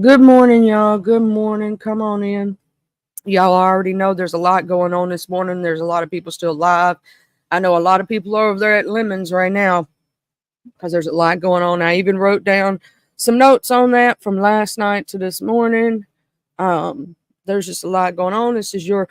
Good morning, y'all. Good morning. Come on in. Y'all already know there's a lot going on this morning. There's a lot of people still live. I know a lot of people are over there at Lemons right now because there's a lot going on. I even wrote down some notes on that from last night to this morning. There's just a lot going on. This is your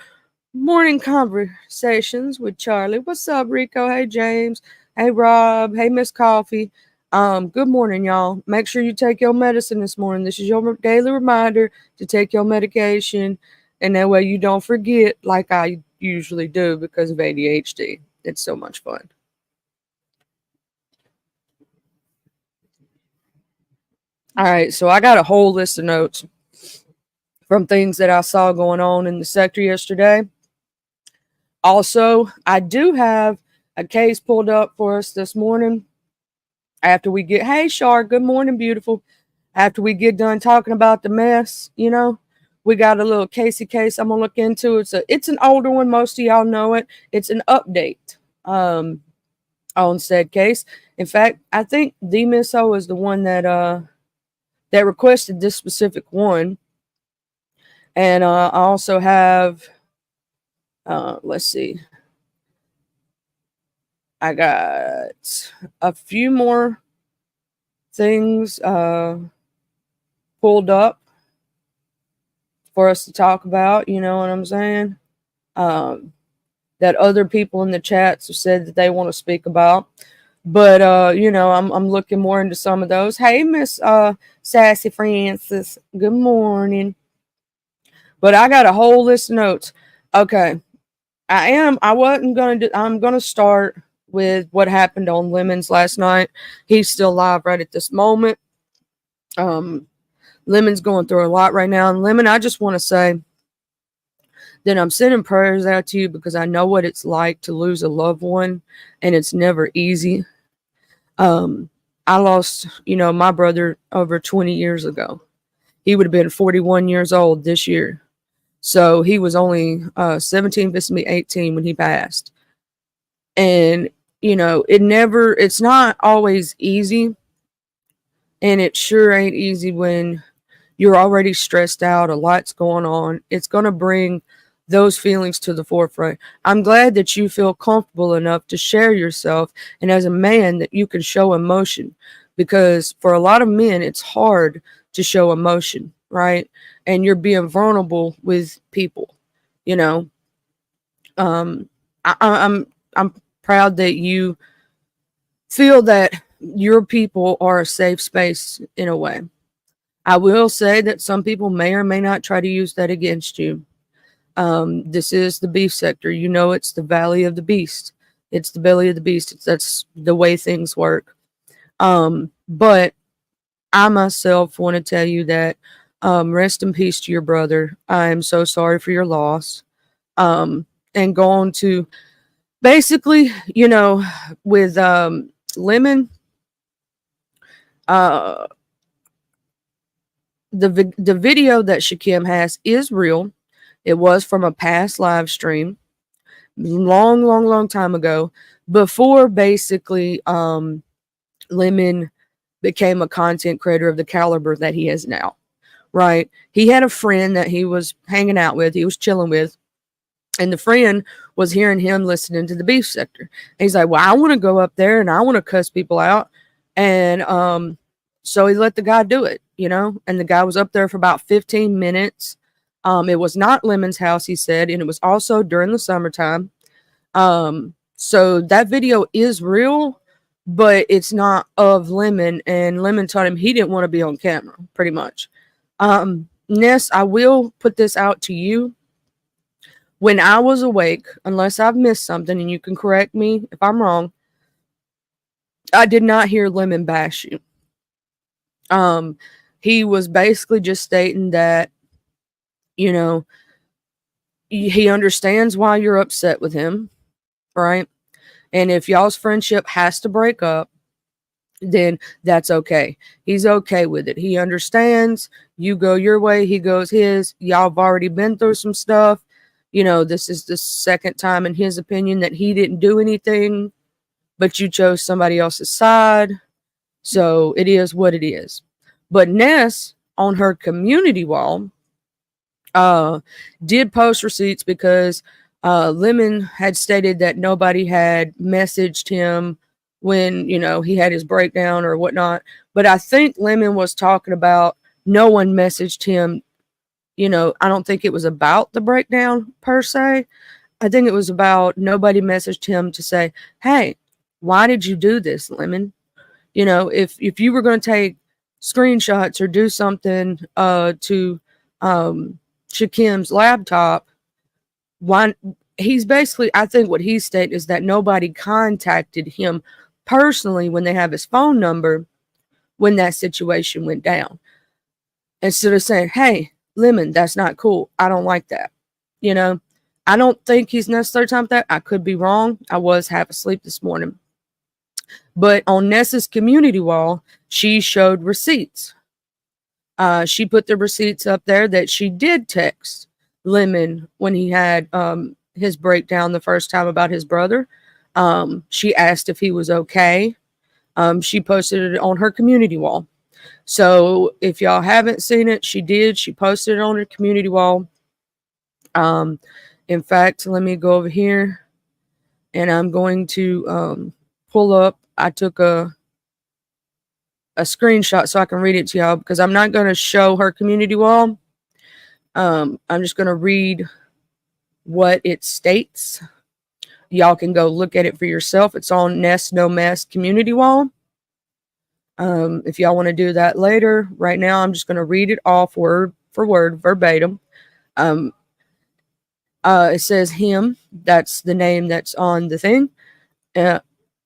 morning conversations with Charlie. What's up, Rico? Hey, James. Hey, Rob. Hey, Miss Coffee. Good morning, y'all. Make sure you take your medicine this morning. This is your daily reminder to take your medication, and that way you don't forget like I usually do because of ADHD. It's so much fun. All right, so I got a whole list of notes from things that I saw going on in the sector yesterday. Also, I do have a case pulled up for us this morning. After we get, hey, Shar, good morning, beautiful. After we get done talking about the mess, we got a little Casey case I'm gonna look into. It's an older one. Most of y'all know it. It's an update on said case. In fact, I think the Miss O is the one that requested this specific one. And I also have, let's see. I got a few more things pulled up for us to talk about, you know what I'm saying? That other people in the chats have said that they want to speak about. But I'm looking more into some of those. Hey, Miss Sassy Francis, good morning. But I got a whole list of notes. Okay. I'm gonna start with what happened on Lemons last night. He's still live right at this moment. Lemon's going through a lot right now. And Lemon, I just want to say that I'm sending prayers out to you because I know what it's like to lose a loved one, and it's never easy. I lost, my brother over 20 years ago. He would have been 41 years old this year. So he was only 17, this me 18 when he passed. And, it's not always easy. And it sure ain't easy when you're already stressed out, a lot's going on. It's going to bring those feelings to the forefront. I'm glad that you feel comfortable enough to share yourself, and as a man that you can show emotion, because for a lot of men, it's hard to show emotion, right? And you're being vulnerable with people, I'm proud that you feel that your people are a safe space in a way. I will say that some people may or may not try to use that against you. This is the beef sector. You know, it's the valley of the beast. It's the belly of the beast. That's the way things work. But I myself want to tell you that rest in peace to your brother. I am so sorry for your loss. And go on to basically, you know, with Lemon, uh, the video that Shakim has is real. It was from a past live stream, long time ago, before basically Lemon became a content creator of the caliber that he is now. Right? He had a friend that he was hanging out with, he was chilling with, and the friend was hearing him listening to the beef sector. And he's like, well, I want to go up there and I want to cuss people out. And so he let the guy do it, you know, and the guy was up there for about 15 minutes. It was not Lemon's house, he said, and it was also during the summertime. So that video is real, but it's not of Lemon. And Lemon told him he didn't want to be on camera, pretty much. Ness, I will put this out to you. When I was awake, unless I've missed something, and you can correct me if I'm wrong, I did not hear Lemon bash you. He was basically just stating that, you know, he understands why you're upset with him, right? And if y'all's friendship has to break up, then that's okay. He's okay with it. He understands. You go your way, he goes his. Y'all have already been through some stuff. You know, this is the second time, in his opinion, that he didn't do anything, but you chose somebody else's side. So it is what it is. But Ness, on her community wall, did post receipts because Lemon had stated that nobody had messaged him when, you know, he had his breakdown or whatnot. But I think Lemon was talking about no one messaged him. You know, I don't think it was about the breakdown per se. I think it was about nobody messaged him to say, hey, why did you do this, Lemon? You know, if you were going to take screenshots or do something to Shakim's laptop, why? He's basically, I think what he's stated is that nobody contacted him personally when they have his phone number when that situation went down. Instead of saying, hey, Lemon, that's not cool. I don't like that. You know, I don't think he's necessarily talking about that. I could be wrong. I was half asleep this morning. But on Ness's community wall, she showed receipts. She put the receipts up there that she did text Lemon when he had his breakdown the first time about his brother. She asked if he was okay. She posted it on her community wall. So if y'all haven't seen it, she did. She posted it on her community wall. In fact, let me go over here and I'm going to pull up. I took a screenshot so I can read it to y'all because I'm not going to show her community wall. I'm just going to read what it states. Y'all can go look at it for yourself. It's on Nest No Mess community wall. If y'all want to do that later, right now I'm just going to read it off word for word, verbatim. It says him. That's the name that's on the thing.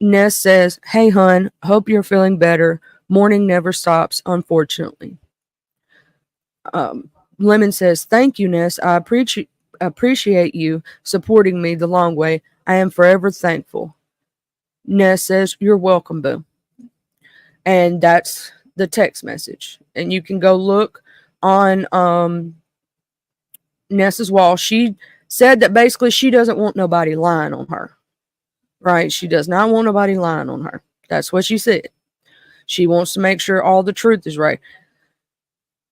Ness says, hey, hun, hope you're feeling better. Morning never stops, unfortunately. Lemon says, thank you, Ness. I appreciate you supporting me the long way. I am forever thankful. Ness says, you're welcome, boo. And that's the text message. And you can go look on Ness's wall. She said that basically she doesn't want nobody lying on her. Right? She does not want nobody lying on her. That's what she said. She wants to make sure all the truth is right.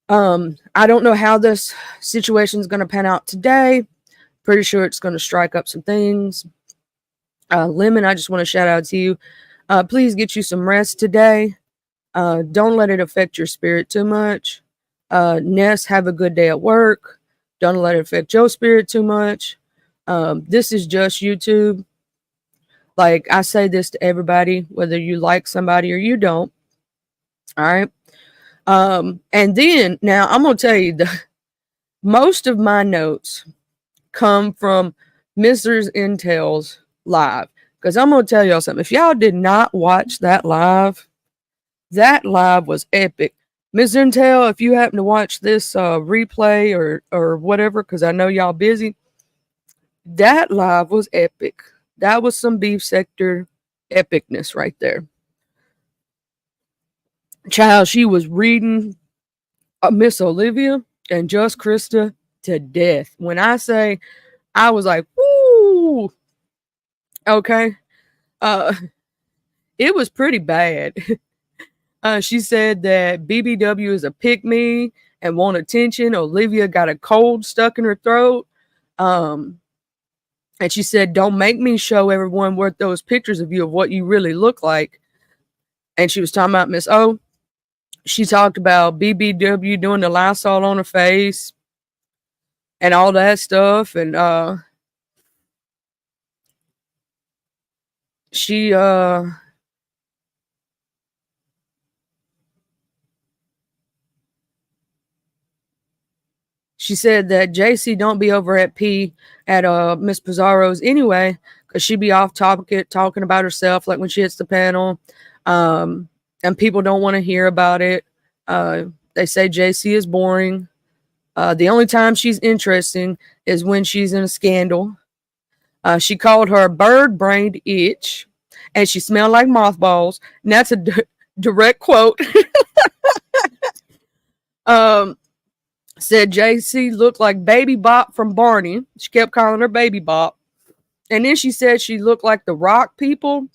I don't know how this situation is going to pan out today. Pretty sure it's going to strike up some things. Lemon, I just want to shout out to you. Please get you some rest today. Don't let it affect your spirit too much. Ness, have a good day at work. Don't let it affect your spirit too much. This is just YouTube. Like, I say this to everybody, whether you like somebody or you don't. All right. And then now I'm going to tell you most of my notes come from Mr. Intel's live. Because I'm going to tell y'all something. If y'all did not watch that live was epic. Mr. Intel, if you happen to watch this replay or whatever, because I know y'all busy, that live was epic. That was some beef sector epicness right there. Child, she was reading Miss Olivia and Just Krista to death. When I say, I was like, woo. Okay. It was pretty bad. She said that BBW is a pick-me and want attention. Olivia got a cold stuck in her throat. And she said, don't make me show everyone what those pictures of you of what you really look like. And she was talking about Miss O. She talked about BBW doing the Lysol on her face and all that stuff. And she said that JC don't be over at Miss Pizarro's anyway, because she be off topic talking about herself, like when she hits the panel. And people don't want to hear about it. They say JC is boring. The only time she's interesting is when she's in a scandal. She called her a bird-brained itch, and she smelled like mothballs. And that's a direct quote. Said JC looked like Baby Bop from Barney. She kept calling her Baby Bop. And then she said she looked like the rock people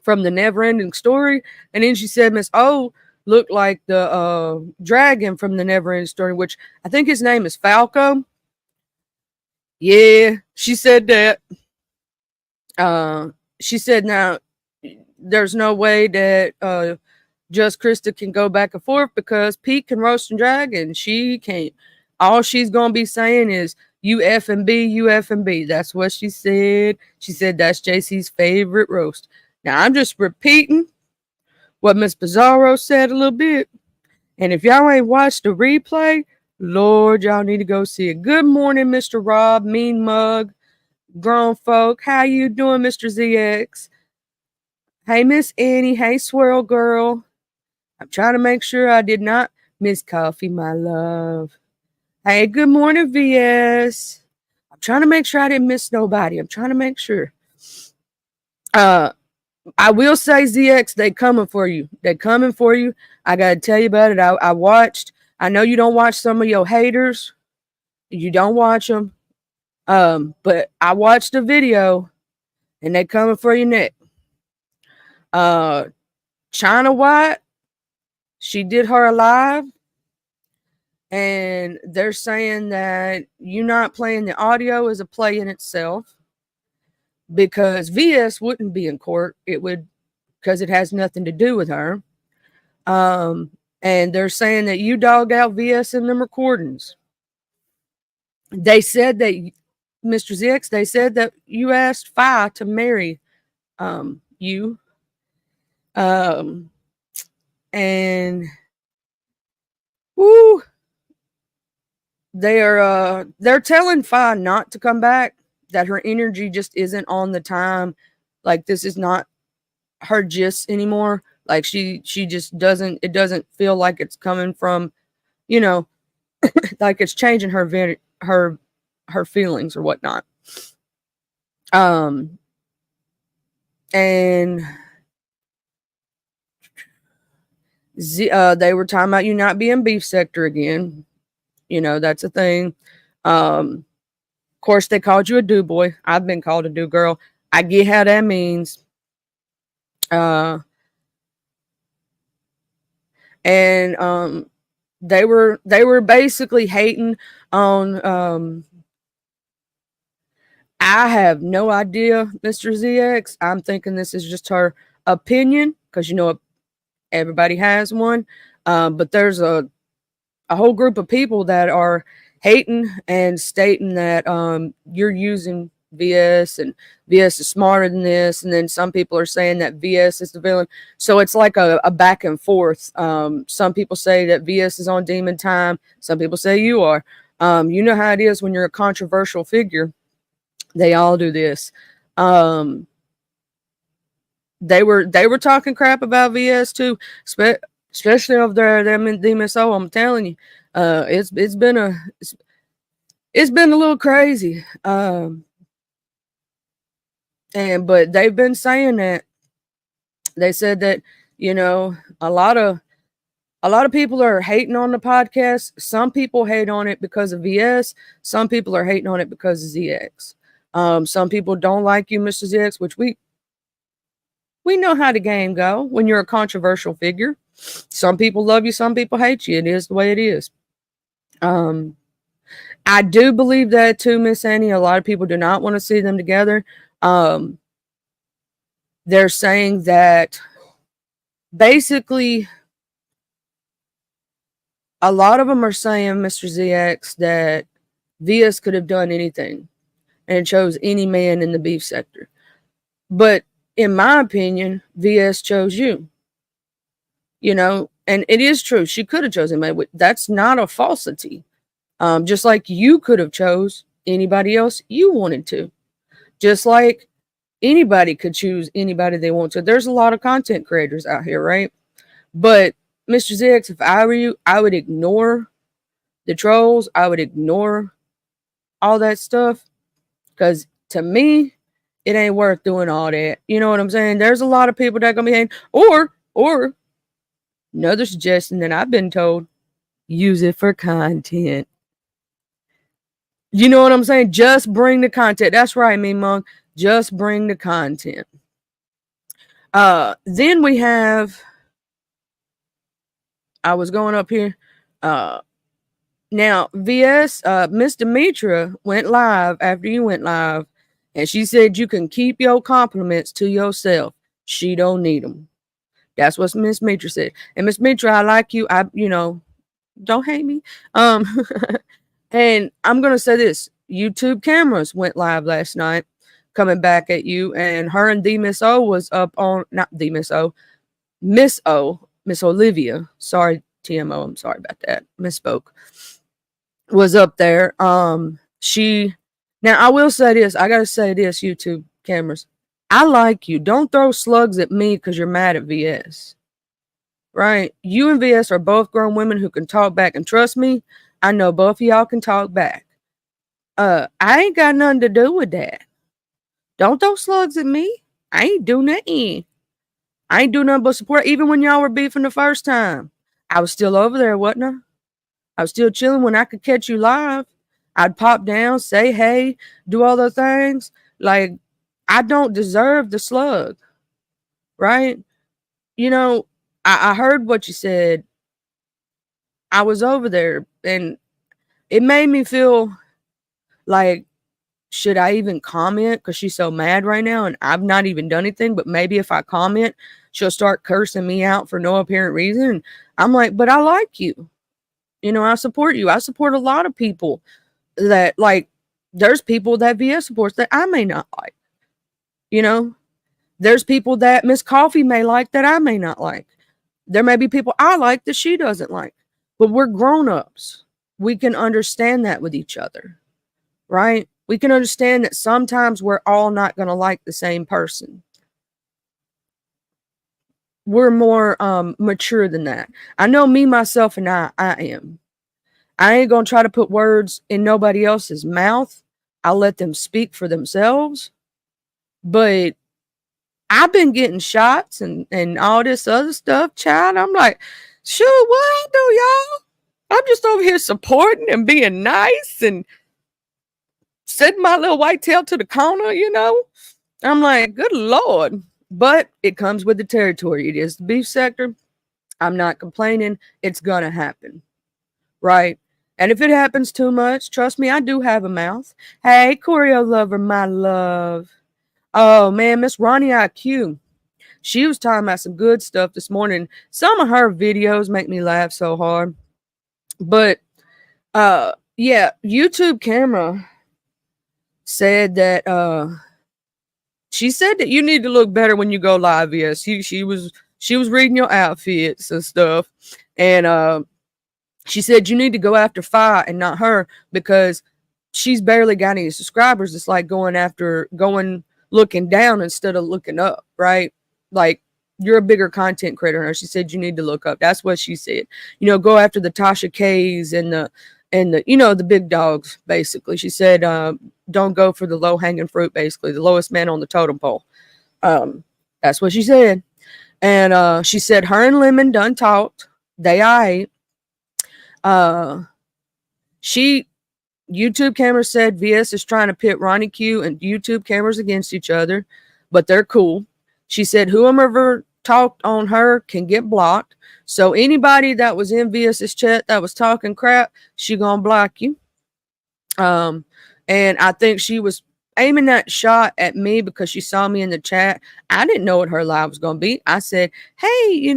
from the Neverending Story. And then she said Miss O looked like the dragon from the Neverending Story, which I think his name is Falco. Yeah, she said that. She said now there's no way that Just Krista can go back and forth because Pete can roast and drag and she can't. All she's gonna be saying is you F and B, you F and B. That's what she said. She said that's JC's favorite roast. Now I'm just repeating what Miss Pizarro said a little bit. And if y'all ain't watched the replay, Lord, y'all need to go see it. Good morning, Mr. Rob, Mean Mug, Grown Folk. How you doing, Mr. ZX? Hey, Miss Annie. Hey, Swirl Girl. I'm trying to make sure I did not miss Coffee, my love. Hey, good morning, VS. I'm trying to make sure I didn't miss nobody. I'm trying to make sure. I will say, ZX, they coming for you. They coming for you. I got to tell you about it. I watched. I know you don't watch some of your haters. You don't watch them. But I watched the video, and they coming for your neck. China White, she did her live, and they're saying that you not playing the audio is a play in itself because VS wouldn't be in court. It would, because it has nothing to do with her. And they're saying that you dogged out VS in them recordings. They said that, Mr. ZX, they said that you asked Fi to marry you. And woo, they're telling Fi not to come back, that her energy just isn't on the time. Like, this is not her gist anymore. Like, she just doesn't, it doesn't feel like it's coming from, you know, like it's changing her feelings or whatnot. And they were talking about you not being beef sector again. You know, that's a thing. Of course, they called you a do boy. I've been called a do girl. I get how that means. And they were basically hating on I have no idea, Mr. ZX. I'm thinking this is just her opinion because you know everybody has one. But there's a whole group of people that are hating and stating that you're using VS and VS is smarter than this, and then some people are saying that VS is the villain. So it's like a back and forth. Some people say that VS is on demon time. Some people say you are. You know how it is when you're a controversial figure. They all do this. They were talking crap about VS too, especially over there them in DMSO. I'm telling you, it's been a little crazy. But they've been saying that. They said that, you know, a lot of people are hating on the podcast. Some people hate on it because of VS. Some people are hating on it because of ZX. Some people don't like you, Mr. ZX, which we know how the game go when you're a controversial figure. Some people love you, some people hate you. It is the way it is. I do believe that too, Miss Annie. A lot of people do not want to see them together. They're saying that basically a lot of them are saying, Mr. ZX, that VS could have done anything and chose any man in the beef sector. But in my opinion, VS chose you. You know, and it is true. She could have chosen me. That's not a falsity. Just like you could have chose anybody else you wanted to. Just like anybody could choose anybody they want to. There's a lot of content creators out here, right? But Mr. ZX, if I were you, I would ignore the trolls. I would ignore all that stuff. Because to me, it ain't worth doing all that. You know what I'm saying? There's a lot of people that are going to be hating. Or another suggestion that I've been told, use it for content. You know what I'm saying? Just bring the content. That's right, me monk. Just bring the content. Then we have, I was going up here. Now, VS, Miss Demetra went live after you went live, and she said you can keep your compliments to yourself. She don't need them. That's what Miss Demetra said. And Miss Demetra, I like you. Don't hate me. And I'm gonna say this: YouTube cameras went live last night, coming back at you, and her and D Miss O was up on not D Miss O, Miss Olivia. Sorry, TMO. I'm sorry about that. Misspoke. Was up there. Now I will say this. I gotta say this, YouTube cameras. I like you. Don't throw slugs at me because you're mad at VS. Right? You and VS are both grown women who can talk back, and trust me, I know both of y'all can talk back. I ain't got nothing to do with that. Don't throw slugs at me. I ain't do nothing. I ain't do nothing but support. Even when y'all were beefing the first time, I was still over there, wasn't I? I was still chilling when I could catch you live. I'd pop down, say hey, do all the things. Like, I don't deserve the slug, right? You know, I heard what you said. I was over there, and it made me feel like, should I even comment? Because she's so mad right now, and I've not even done anything. But maybe if I comment, she'll start cursing me out for no apparent reason. And I'm like, but I like you. You know, I support you. I support a lot of people that, like, there's people that VS supports that I may not like. You know, there's people that Miss Coffee may like that I may not like. There may be people I like that she doesn't like. But we're grown-ups. We can understand that with each other, right? We can understand that sometimes we're all not going to like the same person. We're more mature than that. I know me, myself, and I am. I ain't going to try to put words in nobody else's mouth. I'll let them speak for themselves. But I've been getting shots and all this other stuff, child. I'm like, shoot, what I do, y'all? I'm just over here supporting and being nice and setting my little white tail to the corner, you know? I'm like, good Lord. But it comes with the territory. It is the beef sector. I'm not complaining. It's going to happen. Right? And if it happens too much, trust me, I do have a mouth. Hey, Choreo Lover, my love. Oh, man, Miss Ronnie IQ. She was talking about some good stuff this morning. Some of her videos make me laugh so hard. But, yeah, YouTube camera said that, she said that you need to look better when you go live. Yes, she was reading your outfits and stuff. And, She said, you need to go after Fi and not her, because she's barely got any subscribers. It's like going looking down instead of looking up, right? Like, you're a bigger content creator. And she said, you need to look up. That's what she said. Go after the Tasha K's and the the big dogs, basically. She said, don't go for the low hanging fruit, basically, the lowest man on the totem pole. That's what she said. And she said her and Lemon done talked. They aight. YouTube camera said VS is trying to pit Ronnie Q and YouTube cameras against each other, but they're cool. She said whoever talked on her can get blocked. So anybody that was in VS's chat that was talking crap, she gonna block you. And I think she was aiming that shot at me because she saw me in the chat. I didn't know what her live was gonna be. I said, hey, hey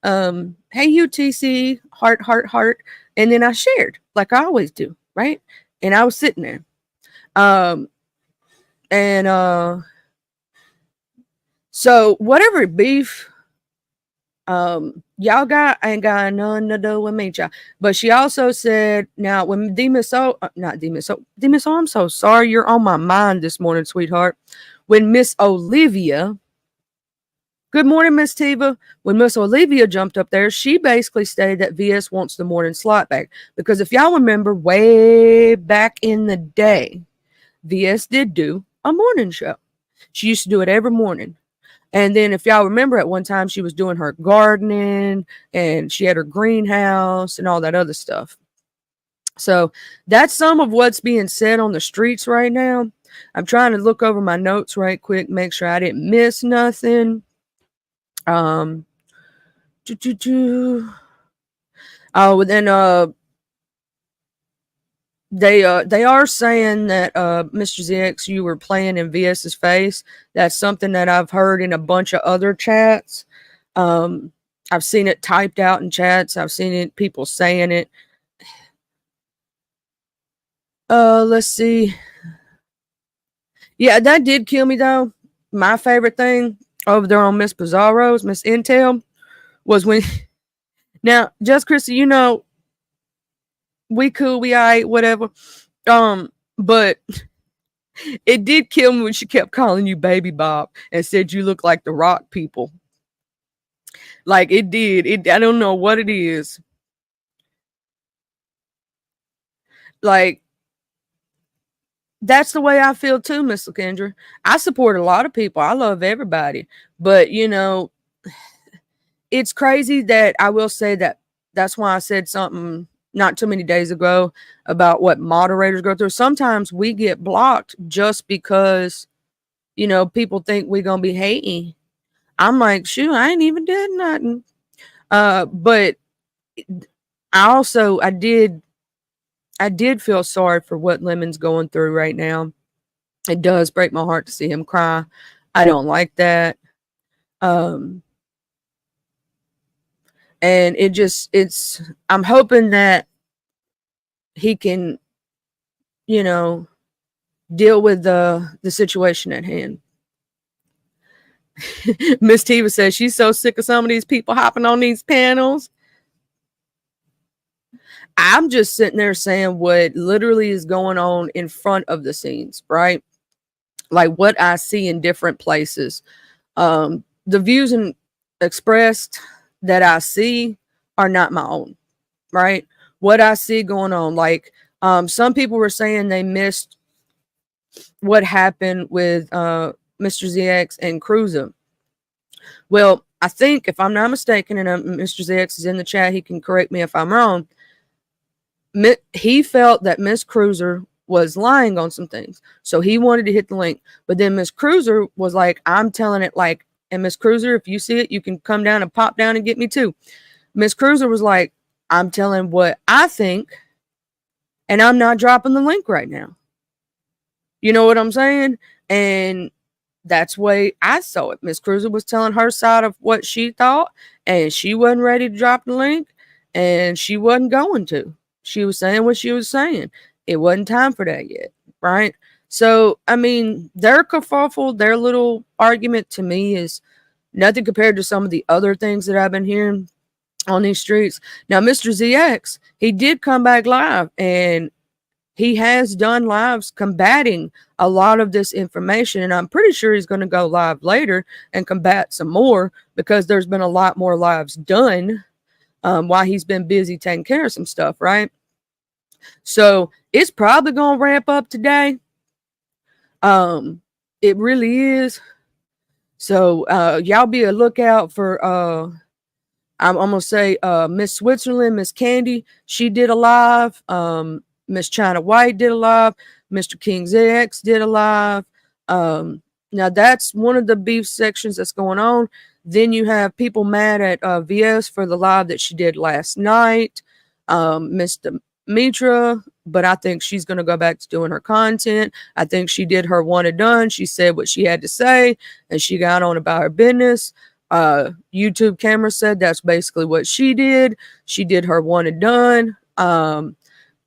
UTC, heart, heart, heart. And then I shared like I always do, right? And I was sitting there. So whatever beef y'all ain't got nothing to do with me, y'all. But she also said, now when not Demis, I'm so sorry, you're on my mind this morning, sweetheart. When Miss Olivia, good morning, Miss Tiva. When Miss Olivia jumped up there, she basically stated that VS wants the morning slot back. Because if y'all remember, way back in the day, VS did do a morning show. She used to do it every morning. And then if y'all remember, at one time she was doing her gardening and she had her greenhouse and all that other stuff. So that's some of what's being said on the streets right now. I'm trying to look over my notes right quick, make sure I didn't miss nothing. Oh, then they are saying that Mr. ZX, you were playing in VS's face. That's something that I've heard in a bunch of other chats. I've seen it typed out in chats. I've seen it, people saying it. Let's see. Yeah, that did kill me though. My favorite thing over there on Miss Pizarro's, Miss Intel, was when now, just Chrissy, we cool, we alright, whatever. But it did kill me when she kept calling you Baby Bob and said you look like the Rock people. Like, it did. I don't know what it is. Like, that's the way I feel too, Miss Lakendra. I support a lot of people. I love everybody. But, it's crazy that I will say that that's why I said something not too many days ago about what moderators go through. Sometimes we get blocked just because, people think we're going to be hating. I'm like, shoot, I ain't even did nothing. But I did feel sorry for what Lemon's going through right now. It does break my heart to see him cry. I don't like that. And I'm hoping that he can, deal with the situation at hand. Miss Tiva says she's so sick of some of these people hopping on these panels. I'm just sitting there saying what literally is going on in front of the scenes, right? Like what I see in different places. The views expressed that I see are not my own, right? What I see going on, like some people were saying they missed what happened with Mr. ZX and Cruiser. Well, I think if I'm not mistaken, and Mr. ZX is in the chat, he can correct me if I'm wrong. He felt that Miss Cruiser was lying on some things, so he wanted to hit the link. But then Miss Cruiser was like, I'm telling it like, and Miss Cruiser, if you see it, you can come down and pop down and get me too. Miss Cruiser was like, I'm telling what I think, and I'm not dropping the link right now. You know what I'm saying? And that's the way I saw it. Miss Cruiser was telling her side of what she thought, and she wasn't ready to drop the link, and she wasn't going to. She was saying what she was saying. It wasn't time for that yet, right? So, I mean, their kerfuffle, their little argument to me is nothing compared to some of the other things that I've been hearing. on these streets. Now, Mr. ZX, he did come back live, and he has done lives combating a lot of this information, and I'm pretty sure he's going to go live later and combat some more, because there's been a lot more lives done while he's been busy taking care of some stuff, right? So it's probably going to ramp up today. It really is. So y'all be a lookout for I'm gonna say Miss Switzerland, Miss Candy, she did a live. Miss China White did a live. Mr. King ZX did a live. Now that's one of the beef sections that's going on. Then you have people mad at VS for the live that she did last night. Miss Mitra, but I think she's gonna go back to doing her content. I think she did her one and done. She said what she had to say, and she got on about her business. YouTube camera said that's basically what she did. She did her one and done.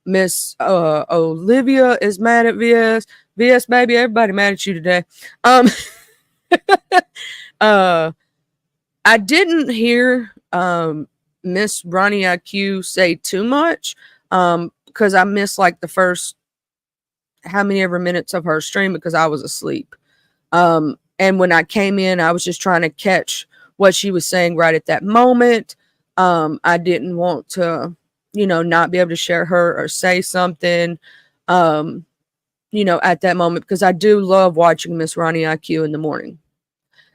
Miss Olivia is mad at VS. VS baby, everybody mad at you today. I didn't hear Miss Ronnie IQ say too much because I missed like the first how many ever minutes of her stream because I was asleep. And when I came in, I was just trying to catch what she was saying right at that moment. I didn't want to, not be able to share her or say something, at that moment, because I do love watching Miss Ronnie IQ in the morning.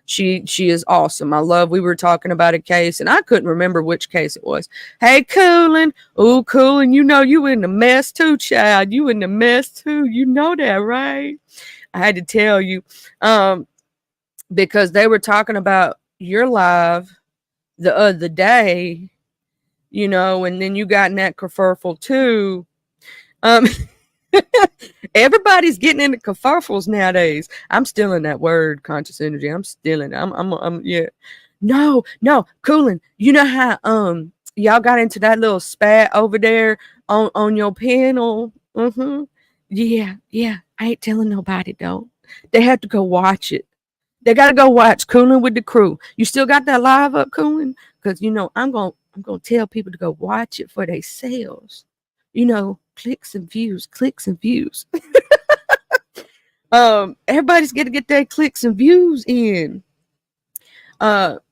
She is awesome. We were talking about a case, and I couldn't remember which case it was. Hey, Coolin. Oh, Coolin, you in the mess too, child. You in the mess too. You know that, right? I had to tell you. Because they were talking about your live the other day, and then you got in that kerfuffle too. Everybody's getting into kerfuffles nowadays. I'm still in that word, conscious energy. I'm still in. Yeah. No, Coolin. You know how y'all got into that little spat over there on your panel. Yeah. I ain't telling nobody though. They have to go watch it. They gotta go watch Coolin' with the Crew. You still got that live up, Coolin'? Because I'm gonna tell people to go watch it for themselves. Clicks and views. Everybody's gonna get their clicks and views in. But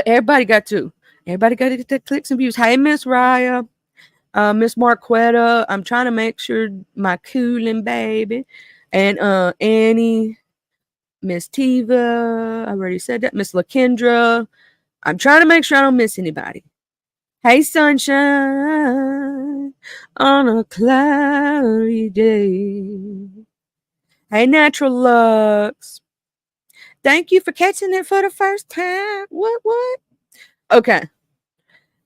everybody got to get their clicks and views. Hey, Miss Raya, Miss Marquetta. I'm trying to make sure my Coolin' baby and Annie. Miss Tiva, I already said that. Miss LaKendra. I'm trying to make sure I don't miss anybody. Hey, sunshine on a cloudy day. Hey, Natural Lux. Thank you for catching it for the first time. What? Okay.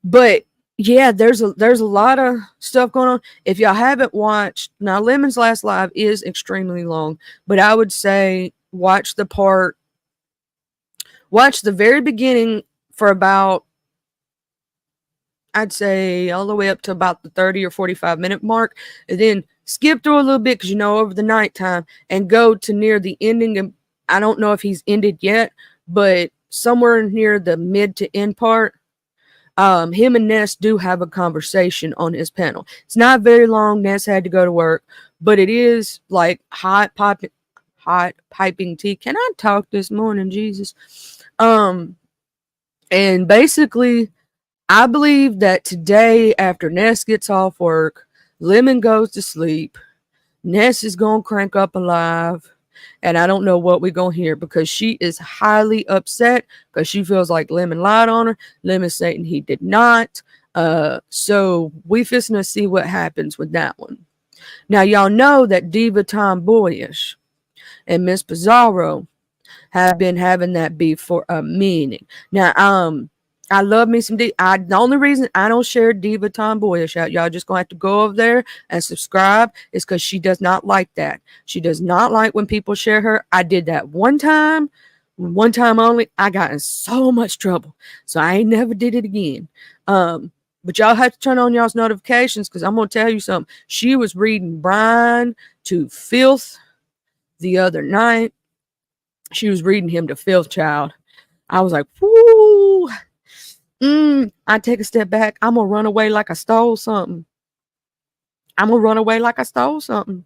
But yeah, there's a lot of stuff going on. If y'all haven't watched, now Lemon's last live is extremely long, but I would say watch the very beginning for about, I'd say all the way up to about the 30 or 45 minute mark, and then skip through a little bit because over the nighttime and go to near the ending. And I don't know if he's ended yet, but somewhere near the mid to end part, him and Ness do have a conversation on his panel. It's not very long. Ness had to go to work, but it is like hot piping tea. Can I talk this morning, Jesus? And basically, I believe that today, after Ness gets off work, Lemon goes to sleep, Ness is gonna crank up a live, and I don't know what we're gonna hear because she is highly upset because she feels like Lemon lied on her. Lemon saying he did not. So we fixing to see what happens with that one. Now y'all know that Diva Tomboyish and Miss Pizarro have been having that beef for a minute. Now, I love me some Diva. The only reason I don't share Diva Tomboyish out, y'all just gonna have to go over there and subscribe, is because she does not like that. She does not like when people share her. I did that one time only. I got in so much trouble, so I ain't never did it again. But y'all have to turn on y'all's notifications because I'm gonna tell you something. She was reading Brian to filth the other night. She was reading him to filth, child. I was like, whoo. I take a step back. I'm gonna run away like I stole something. I'm gonna run away like I stole something.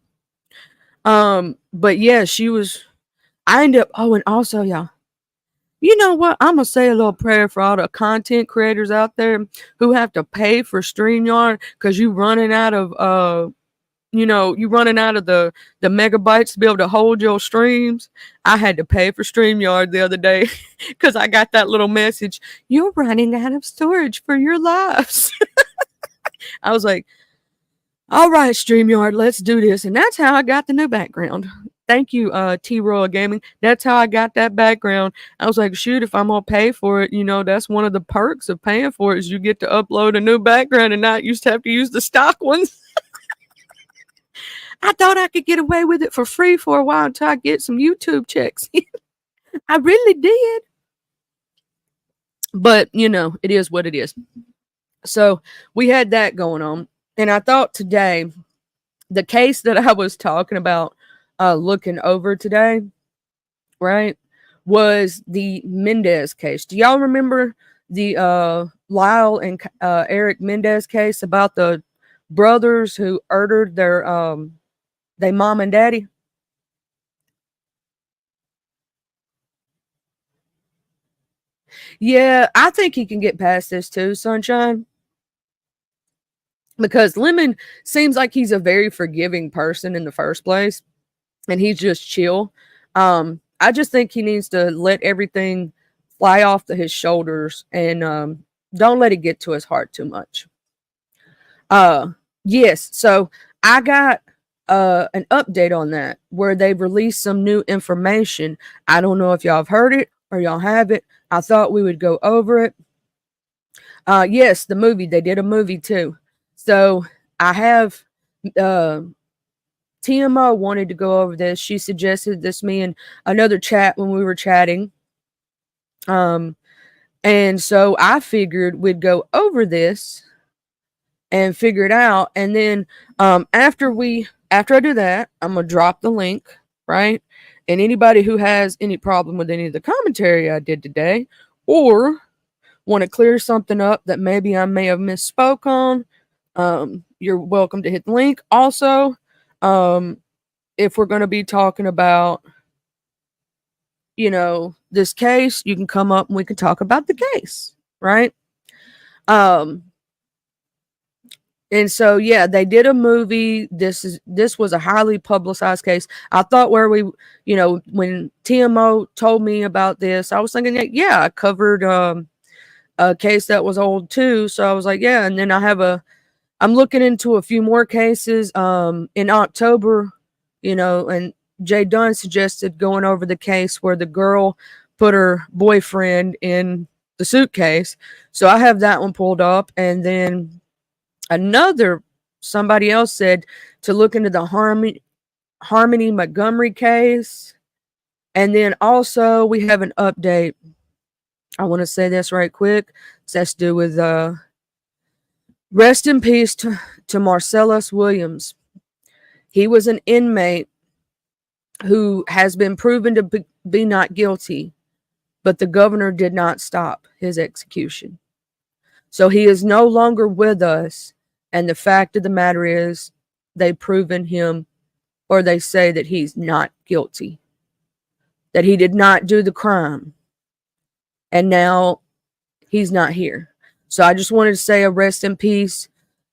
But yeah, she was. I ended up. Oh, and also, y'all, you know what? I'm gonna say a little prayer for all the content creators out there who have to pay for StreamYard because you running out of you running out of the megabytes to be able to hold your streams. I had to pay for StreamYard the other day because I got that little message. You're running out of storage for your lives. I was like, all right, StreamYard, let's do this. And that's how I got the new background. Thank you, T-Royal Gaming. That's how I got that background. I was like, shoot, if I'm going to pay for it, that's one of the perks of paying for it is you get to upload a new background and not used to have to use the stock ones. I thought I could get away with it for free for a while until I get some YouTube checks. I really did. But, it is what it is. So we had that going on. And I thought today, the case that I was talking about looking over today, right, was the Menendez case. Do y'all remember the Lyle and Eric Menendez case about the brothers who murdered their mom and daddy? Yeah, I think he can get past this too, Sunshine. Because Lemon seems like he's a very forgiving person in the first place, and he's just chill. I just think he needs to let everything fly off his shoulders and don't let it get to his heart too much. Yes, so I got an update on that where they've released some new information. I don't know if y'all have heard it or y'all have it. I thought we would go over it. Yes, the movie. They did a movie too. So I have TMO wanted to go over this. She suggested this me in another chat when we were chatting. And so I figured we'd go over this and figure it out. And then after I do that, I'm gonna drop the link, right? And anybody who has any problem with any of the commentary I did today, or want to clear something up that maybe I may have misspoke on, you're welcome to hit the link. Also, if we're going to be talking about, this case, you can come up and we can talk about the case, right? And so, yeah, they did a movie. This was a highly publicized case. I thought when TMO told me about this, I was thinking, yeah, I covered a case that was old too. So I was like, yeah. And then I'm looking into a few more cases in October, and Jay Dunn suggested going over the case where the girl put her boyfriend in the suitcase. So I have that one pulled up. And then somebody else said to look into the Harmony Montgomery case. And then also we have an update. I want to say this right quick. It has to do with rest in peace to Marcellus Williams. He was an inmate who has been proven to be not guilty, but the governor did not stop his execution. So he is no longer with us. And the fact of the matter is they've proven him, or they say that he's not guilty, that he did not do the crime. And now he's not here. So I just wanted to say a rest in peace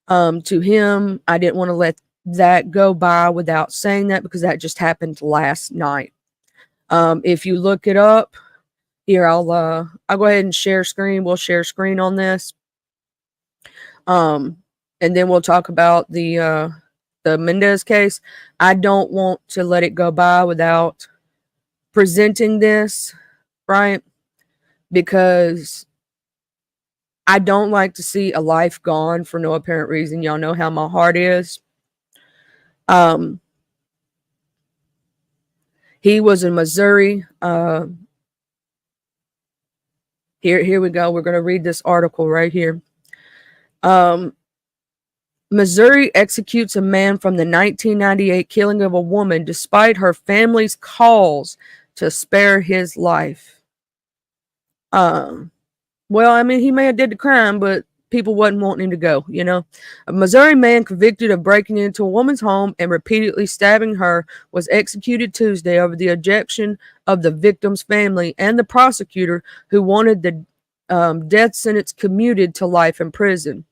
to him. I didn't want to let that go by without saying that because that just happened last night. If you look it up, here I'll go ahead and share screen. We'll share screen on this. And then we'll talk about the Menendez case. I don't want to let it go by without presenting this, right? Because I don't like to see a life gone for no apparent reason. Y'all know how my heart is. He was in Missouri. Here we go. We're going to read this article right here. Missouri executes a man from the 1998 killing of a woman despite her family's calls to spare his life. Well, I mean, he may have did the crime, but people wasn't wanting him to go, you know. A Missouri man convicted of breaking into a woman's home and repeatedly stabbing her was executed Tuesday over the objection of the victim's family and the prosecutor, who wanted the death sentence commuted to life in prison.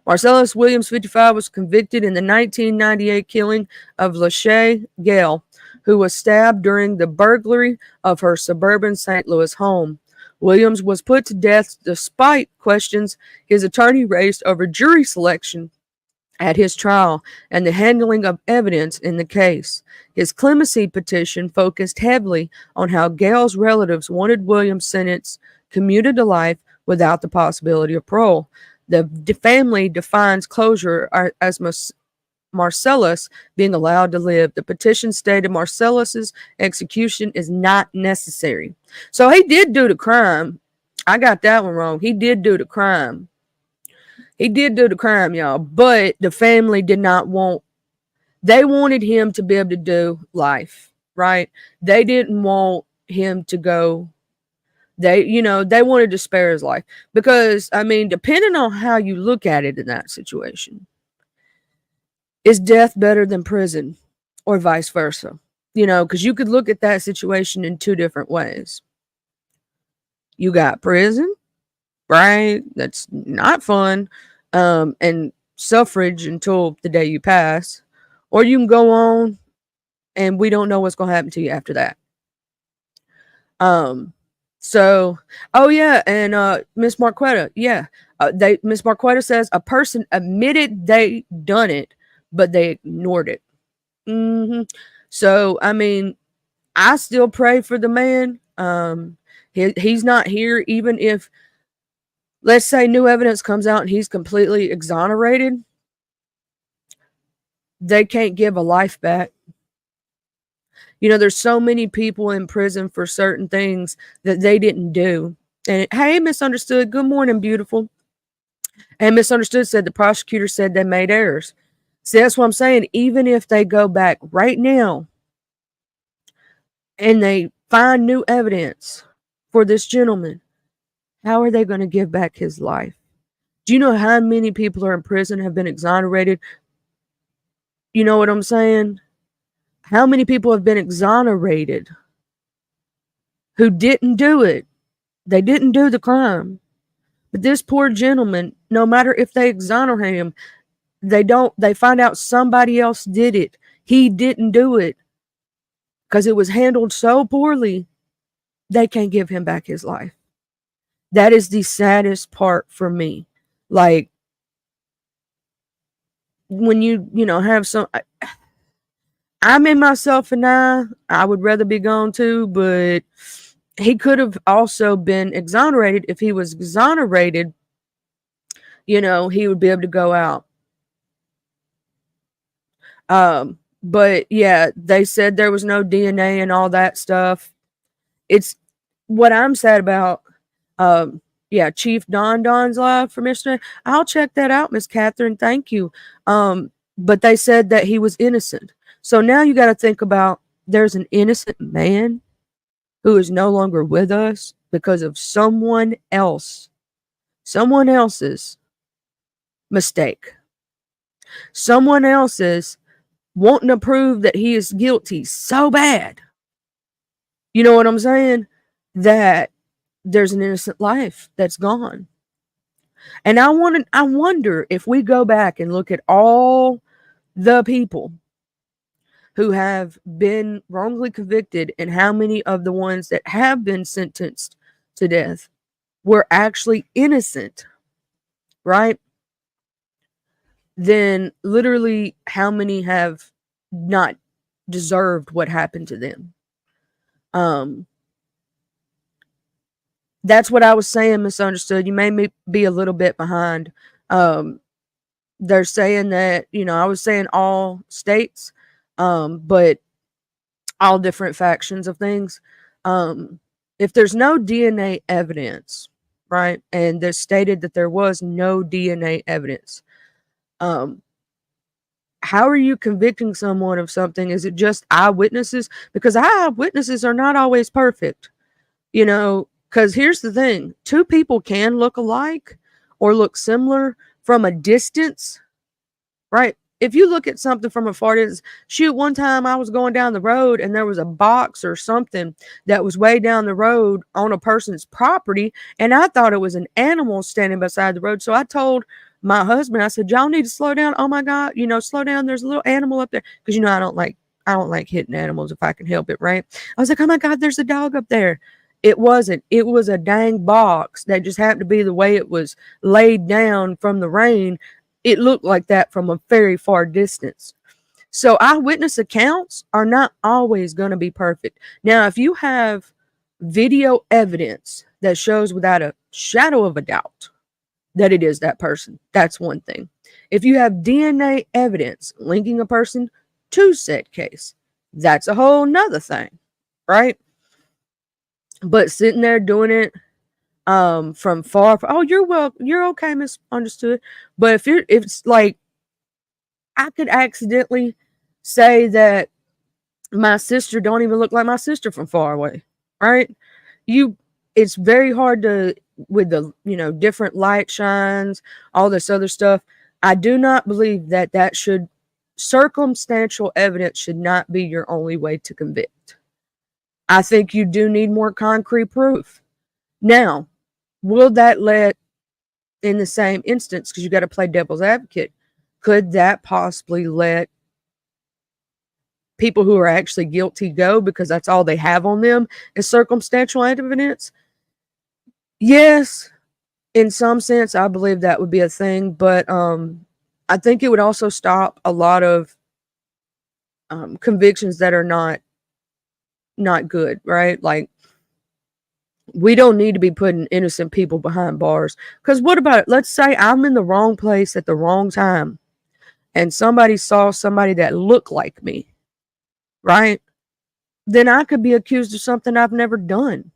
Marcellus Williams, 55, was convicted in the 1998 killing of Lachey Gale, who was stabbed during the burglary of her suburban St. Louis home. Williams was put to death despite questions his attorney raised over jury selection at his trial and the handling of evidence in the case. His clemency petition focused heavily on how Gale's relatives wanted Williams' sentence commuted to life without the possibility of parole. The family defines closure as Marcellus being allowed to live. The petition stated Marcellus's execution is not necessary. So he did do the crime. I got that one wrong. He did do the crime. He did do the crime, y'all. But the family did not want, they wanted him to be able to do life, right? They didn't want him to go. They wanted to spare his life because, I mean, depending on how you look at it in that situation, is death better than prison or vice versa? Because you could look at that situation in two different ways. You got prison, right? That's not fun, and suffrage until the day you pass, or you can go on and we don't know what's going to happen to you after that. So, oh yeah, and Miss Marquetta, yeah, Miss Marquetta says a person admitted they done it, but they ignored it. So, I mean, I still pray for the man. He's not here, even if, let's say, new evidence comes out and he's completely exonerated. They can't give a life back. There's so many people in prison for certain things that they didn't do. And hey, Misunderstood, good morning, beautiful. And Misunderstood said the prosecutor said they made errors. See, that's what I'm saying. Even if they go back right now and they find new evidence for this gentleman, how are they going to give back his life? Do you know how many people are in prison have been exonerated? You know what I'm saying? How many people have been exonerated who didn't do it? They didn't do the crime. But this poor gentleman, no matter if they exonerate him, they find out somebody else did it. He didn't do it because it was handled so poorly. They can't give him back his life. That is the saddest part for me. Like, when you have some, I'm in myself and I would rather be gone too, but he could have also been exonerated. If he was exonerated, he would be able to go out. But yeah, they said there was no DNA and all that stuff. It's what I'm sad about. Yeah, Chief Don's live from yesterday. I'll check that out, Miss Catherine. Thank you. But they said that he was innocent. So now you got to think about, there's an innocent man who is no longer with us because of someone else's mistake. Someone else's wanting to prove that he is guilty so bad. You know what I'm saying? That there's an innocent life that's gone. And I wonder if we go back and look at all the people who have been wrongly convicted and how many of the ones that have been sentenced to death were actually innocent, right? Then literally how many have not deserved what happened to them. That's what I was saying, Misunderstood. You may be a little bit behind. They're saying that, I was saying all states, but all different factions of things. If there's no DNA evidence, right, and they stated that there was no DNA evidence, how are you convicting someone of something? Is it just eyewitnesses? Because eyewitnesses are not always perfect. Because here's the thing, two people can look alike or look similar from a distance, right? If you look at something from a far distance, shoot, one time I was going down the road and there was a box or something that was way down the road on a person's property, and I thought it was an animal standing beside the road. So I told my husband, I said, y'all need to slow down. Oh my God, slow down. There's a little animal up there. Because I don't like hitting animals if I can help it, right? I was like, oh my God, there's a dog up there. It wasn't. It was a dang box that just happened to be the way it was laid down from the rain. It looked like that from a very far distance. So eyewitness accounts are not always going to be perfect. Now, if you have video evidence that shows without a shadow of a doubt that it is that person, that's one thing. If you have DNA evidence linking a person to said case, that's a whole nother thing, right? But sitting there doing it from far, oh, you're okay, misunderstood. But if it's like, I could accidentally say that my sister don't even look like my sister from far away, right? It's very hard to, with the different light shines, all this other stuff. I do not believe that circumstantial evidence should not be your only way to convict. I think you do need more concrete proof. Now, will that let, in the same instance, because you got to play devil's advocate, could that possibly let people who are actually guilty go because that's all they have on them is circumstantial evidence? Yes, in some sense, I believe that would be a thing, but I think it would also stop a lot of convictions that are not good, right? Like, we don't need to be putting innocent people behind bars. Because what about it? Let's say I'm in the wrong place at the wrong time and somebody saw somebody that looked like me, right? Then I could be accused of something I've never done.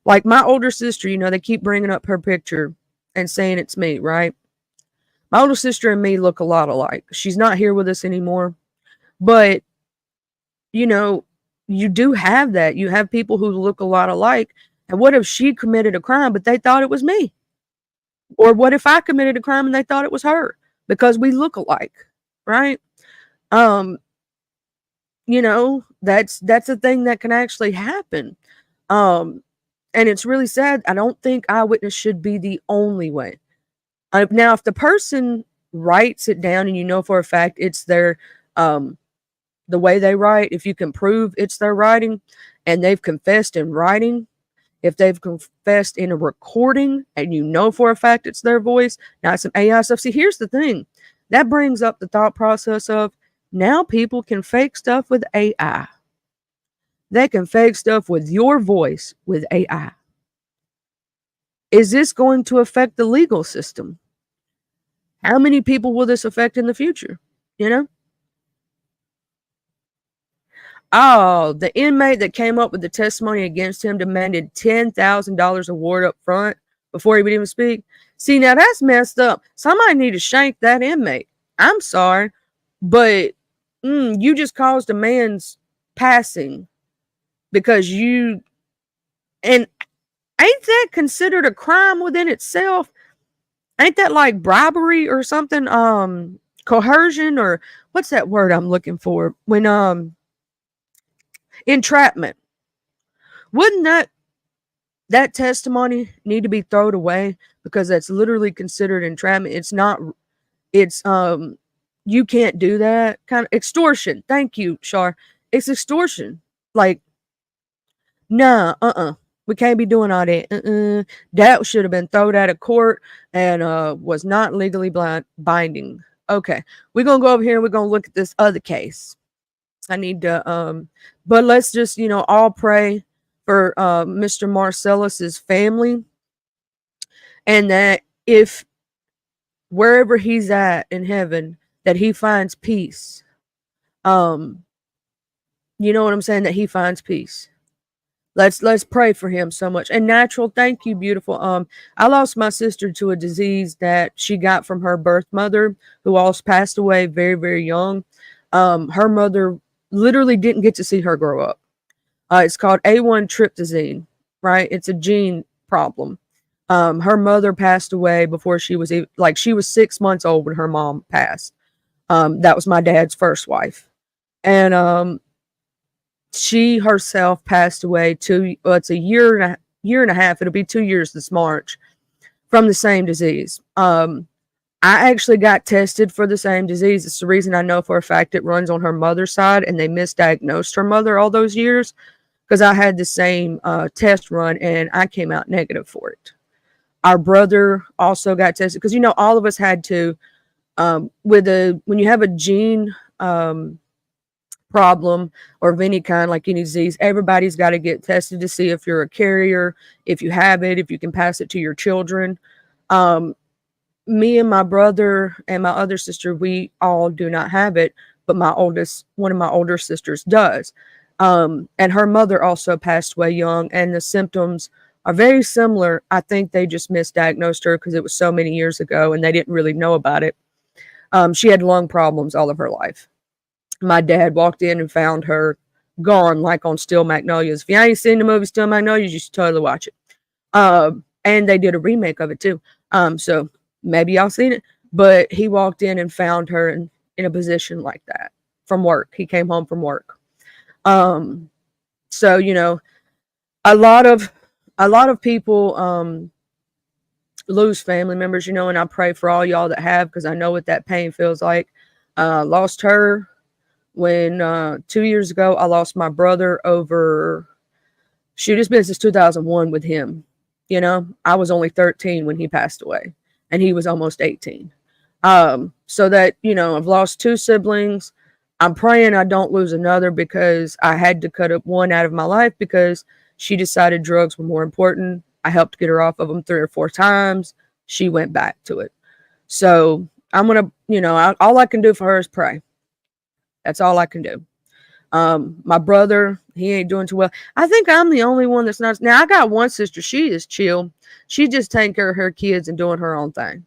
Like my older sister, they keep bringing up her picture and saying it's me, right? My older sister and me look a lot alike. She's not here with us anymore. But, you do have that. You have people who look a lot alike. And what if she committed a crime, but they thought it was me? Or what if I committed a crime and they thought it was her? Because we look alike, right? That's a thing that can actually happen. And it's really sad. I don't think eyewitness should be the only way. Now, if the person writes it down and for a fact it's their the way they write, if you can prove it's their writing and they've confessed in writing, if they've confessed in a recording and for a fact it's their voice, not some AI stuff. See, here's the thing. That brings up the thought process of now people can fake stuff with AI. They can fake stuff with your voice with AI. Is this going to affect the legal system? How many people will this affect in the future? Oh, the inmate that came up with the testimony against him demanded $10,000 award up front before he would even speak. See, now that's messed up. Somebody need to shank that inmate. I'm sorry, but you just caused a man's passing because and ain't that considered a crime within itself? Ain't that like bribery or something? Coercion, or what's that word I'm looking for? When entrapment. Wouldn't that testimony need to be thrown away because that's literally considered entrapment? It's not. It's you can't do that. Kind of extortion. Thank you, Shar. It's extortion. Like, nah, we can't be doing all that. That should have been thrown out of court and was not legally binding. Okay, we're gonna go over here and we're gonna look at this other case. I need to but let's just all pray for Mr. Marcellus's family, and that if wherever he's at in heaven that he finds peace. You know what I'm saying? That he finds peace. Let's pray for him so much. And Natural, thank you, beautiful. I lost my sister to a disease that she got from her birth mother, who also passed away very, very young. Her mother literally didn't get to see her grow up. It's called A1 tryptosine, right? It's a gene problem. Her mother passed away before she was like, she was 6 months old when her mom passed. That was my dad's first wife. And she herself passed away it's a year and a half. It'll be 2 years this March from the same disease. I actually got tested for the same disease. It's the reason I know for a fact it runs on her mother's side, and they misdiagnosed her mother all those years because I had the same test run and I came out negative for it. Our brother also got tested because, all of us had to, when you have a gene problem or of any kind, like any disease, everybody's got to get tested to see if you're a carrier, if you have it, if you can pass it to your children. Me and my brother and my other sister, we all do not have it, but one of my older sisters does. And her mother also passed away young, and the symptoms are very similar. I think they just misdiagnosed her because it was so many years ago and they didn't really know about it. She had lung problems all of her life. My dad walked in and found her gone, like on Steel Magnolias. If you ain't seen the movie Steel Magnolias, you should totally watch it. And they did a remake of it too. So maybe y'all seen it, but he walked in and found her in a position like that from work. He came home from work. So, a lot of people, lose family members, and I pray for all y'all that have, because I know what that pain feels like. Lost her when 2 years ago. I lost my brother over, it's been since 2001 with him. I was only 13 when he passed away, and he was almost 18. So that, I've lost two siblings. I'm praying I don't lose another, because I had to cut up one out of my life because she decided drugs were more important. I helped get her off of them 3 or 4 times. She went back to it. So I'm going to, all I can do for her is pray. That's all I can do. My brother, he ain't doing too well. I think I'm the only one that's not. Now, I got one sister. She is chill. She just taking care of her kids and doing her own thing,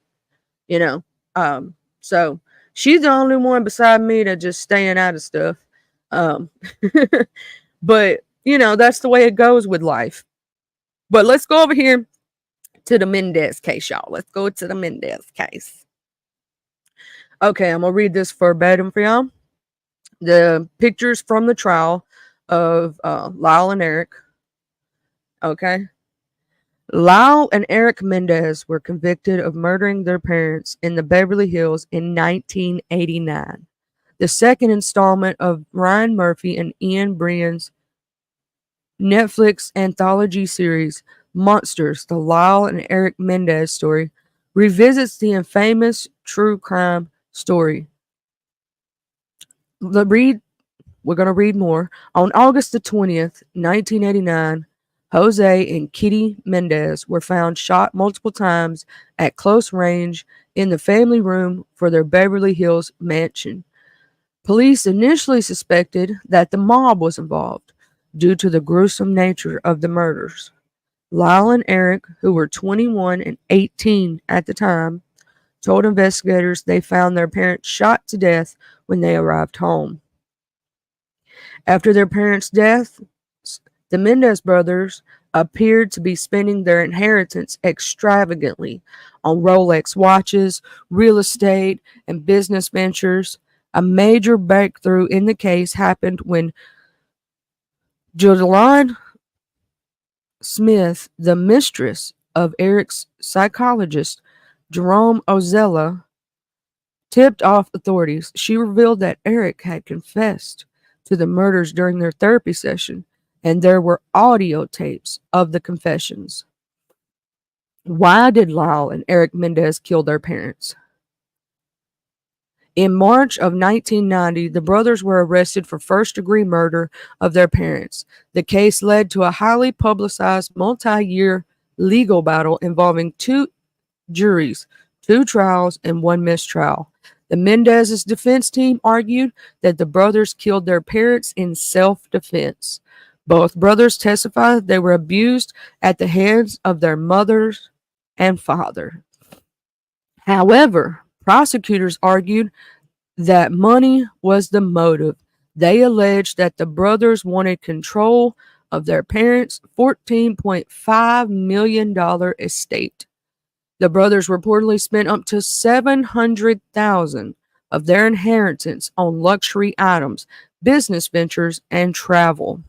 So she's the only one beside me that just staying out of stuff. But, that's the way it goes with life. But let's go over here to the Menendez case, y'all. Let's go to the Menendez case. Okay, I'm going to read this verbatim for y'all. The pictures from the trial of Lyle and Eric. Okay. Lyle and Eric Menendez were convicted of murdering their parents in the Beverly Hills in 1989. The second installment of Ryan Murphy and Ian Brian's Netflix anthology series, Monsters, the Lyle and Eric Menendez story, revisits the infamous true crime story. We're going to read more. On August the 20th, 1989, Jose and Kitty Menendez were found shot multiple times at close range in the family room for their Beverly Hills mansion. Police initially suspected that the mob was involved due to the gruesome nature of the murders. Lyle and Eric, who were 21 and 18 at the time, told investigators they found their parents shot to death when they arrived home. After their parents' death, the Menendez brothers appeared to be spending their inheritance extravagantly on Rolex watches, real estate, and business ventures. A major breakthrough in the case happened when Jodalyn Smith, the mistress of Eric's psychologist, Jerome Ozella, tipped off authorities. She revealed that Eric had confessed to the murders during their therapy session, and there were audio tapes of the confessions. Why did Lyle and Eric Menendez kill their parents? In March of 1990, the brothers were arrested for first-degree murder of their parents. The case led to a highly publicized multi-year legal battle involving 2 juries, 2 trials, and 1 mistrial. The Menendez's defense team argued that the brothers killed their parents in self-defense. Both brothers testified they were abused at the hands of their mothers and father. However, prosecutors argued that money was the motive. They alleged that the brothers wanted control of their parents' $14.5 million estate. The brothers reportedly spent up to $700,000 of their inheritance on luxury items, business ventures, and travel.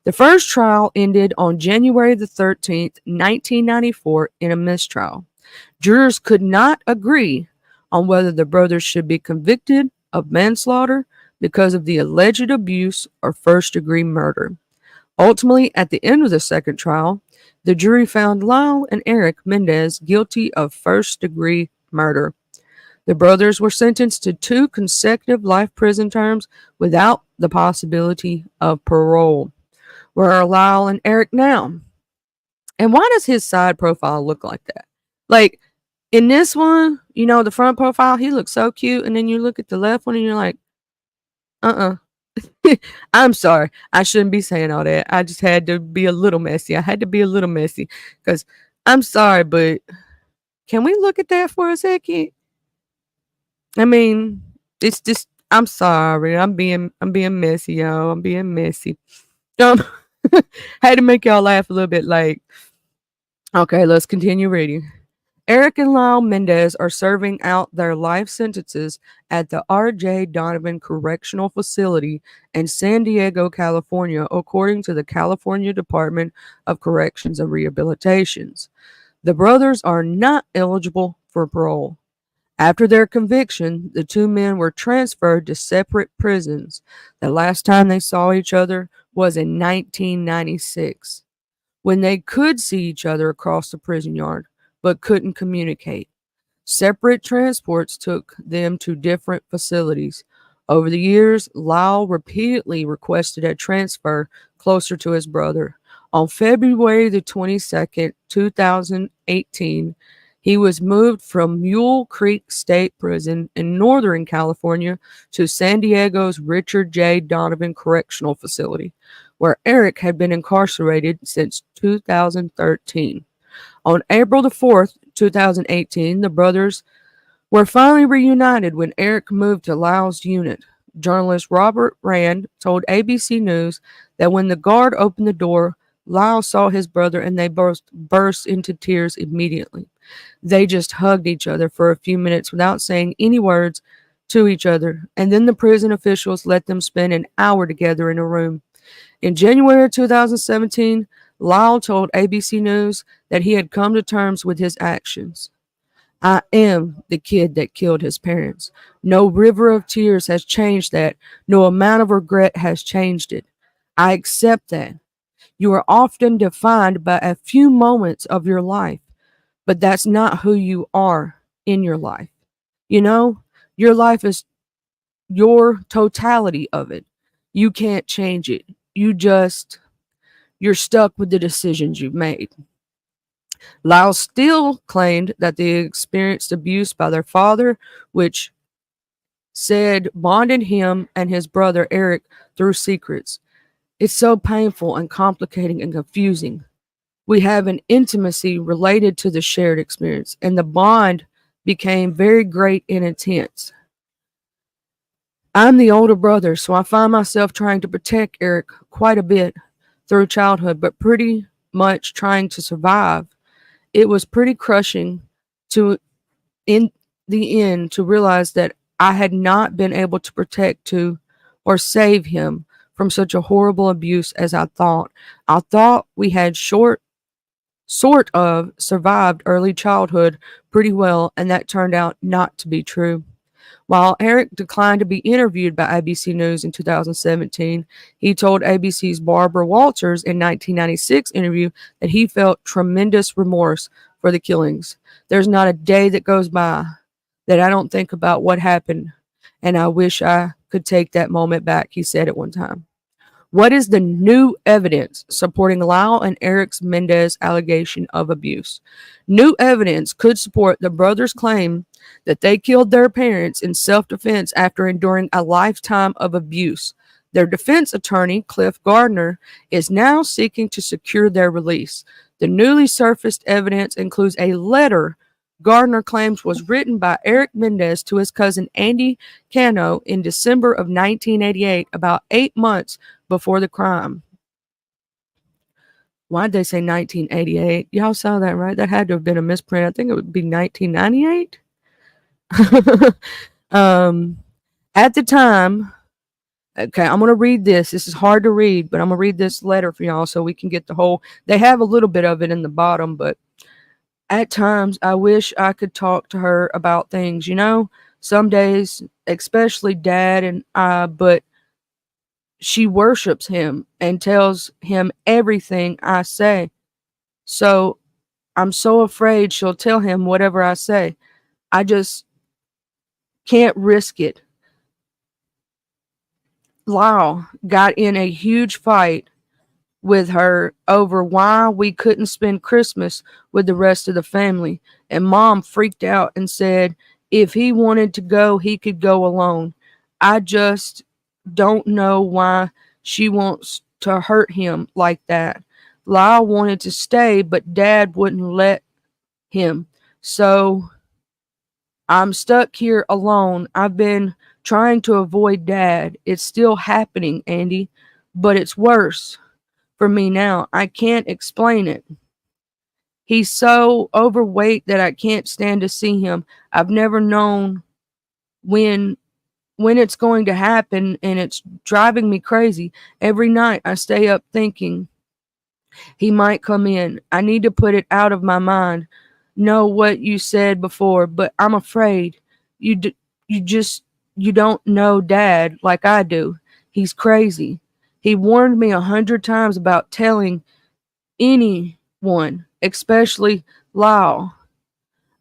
The first trial ended on January the 13th, 1994, in a mistrial. Jurors could not agree on whether the brothers should be convicted of manslaughter because of the alleged abuse or first-degree murder. Ultimately, at the end of the second trial, the jury found Lyle and Eric Menendez guilty of first-degree murder. The brothers were sentenced to 2 consecutive life prison terms without the possibility of parole. Where are Lyle and Eric now? And why does his side profile look like that? Like, in this one, the front profile, he looks so cute. And then you look at the left one and you're like, I'm sorry. I shouldn't be saying all that. I just had to be a little messy. I had to be a little messy because I'm sorry, but can we look at that for a second? I mean, it's just, I'm sorry. I'm being messy, y'all. I'm being messy. Had to make y'all laugh a little bit. Like, okay, let's continue reading. Eric and Lyle Menendez are serving out their life sentences at the R.J. Donovan Correctional Facility in San Diego, California, according to the California Department of Corrections and Rehabilitations. The brothers are not eligible for parole. After their conviction, the 2 men were transferred to separate prisons. The last time they saw each other was in 1996, when they could see each other across the prison yard, but couldn't communicate. Separate transports took them to different facilities. Over the years, Lyle repeatedly requested a transfer closer to his brother. On February the 22nd, 2018, he was moved from Mule Creek State Prison in Northern California to San Diego's Richard J. Donovan Correctional Facility, where Eric had been incarcerated since 2013. On April the 4th, 2018, the brothers were finally reunited when Eric moved to Lyle's unit. Journalist Robert Rand told ABC News that when the guard opened the door, Lyle saw his brother and they both burst into tears immediately. They just hugged each other for a few minutes without saying any words to each other, and then the prison officials let them spend an hour together in a room. In January 2017, Lyle told ABC News that he had come to terms with his actions. I am the kid that killed his parents. No river of tears has changed that. No amount of regret has changed it. I accept that. You are often defined by a few moments of your life, but that's not who you are in your life. Your life is your totality of it. You can't change it. You're stuck with the decisions you've made. Lyle still claimed that they experienced abuse by their father, which said bonded him and his brother Eric through secrets. It's so painful and complicating and confusing. We have an intimacy related to the shared experience, and the bond became very great and intense. I'm the older brother, so I find myself trying to protect Eric quite a bit through childhood, but pretty much trying to survive. It was pretty crushing to, in the end, to realize that I had not been able to protect to or save him from such a horrible abuse as I thought. I thought we had sort of survived early childhood pretty well, and that turned out not to be true. While Eric declined to be interviewed by ABC News in 2017, he told ABC's Barbara Walters in 1996 interview that he felt tremendous remorse for the killings. There's not a day that goes by that I don't think about what happened, and I wish I could take that moment back, he said at one time. What is the new evidence supporting Lyle and Eric Menendez allegation of abuse? New evidence could support the brothers' claim that they killed their parents in self-defense after enduring a lifetime of abuse. Their defense attorney, Cliff Gardner, is now seeking to secure their release. The newly surfaced evidence includes a letter Gardner claims was written by Eric Menendez to his cousin Andy Cano in December of 1988, about 8 months before the crime. Why'd they say 1988? Y'all saw that, right? That had to have been a misprint. I think it would be 1998. um, at the time, okay, I'm going to read this. This is hard to read, but I'm going to read this letter for y'all so we can get the whole. They have a little bit of it in the bottom, but at times I wish I could talk to her about things, Some days, especially dad and I, but she worships him and tells him everything I say. So I'm so afraid she'll tell him whatever I say. I just can't risk it. Lyle got in a huge fight with her over why we couldn't spend Christmas with the rest of the family. And mom freaked out and said if he wanted to go, he could go alone. I just don't know why she wants to hurt him like that. Lyle wanted to stay, but dad wouldn't let him. So I'm stuck here alone. I've been trying to avoid dad. It's still happening, Andy, but it's worse for me now. I can't explain it. He's so overweight that I can't stand to see him. I've never known when it's going to happen, and it's driving me crazy. Every night I stay up thinking he might come in. I need to put it out of my mind. Know what you said before, but I'm afraid. You just you don't know dad like I do. He's crazy. He warned me 100 times about telling anyone, especially Lyle.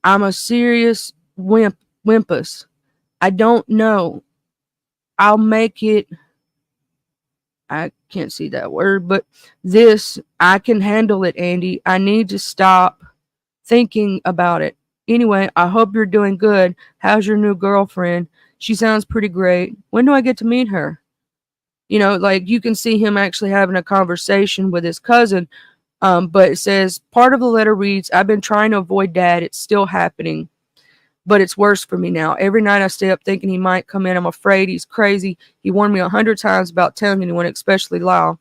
I'm a serious wimpus. I don't know. I'll make it. I can't see that word, but I can handle it, Andy. I need to stop thinking about it. Anyway, I hope you're doing good. How's your new girlfriend? She sounds pretty great. When do I get to meet her? Like you can see him actually having a conversation with his cousin. But it says part of the letter reads, I've been trying to avoid dad. It's still happening, but it's worse for me now. Every night I stay up thinking he might come in. I'm afraid he's crazy. He warned me 100 times about telling anyone, especially Lyle.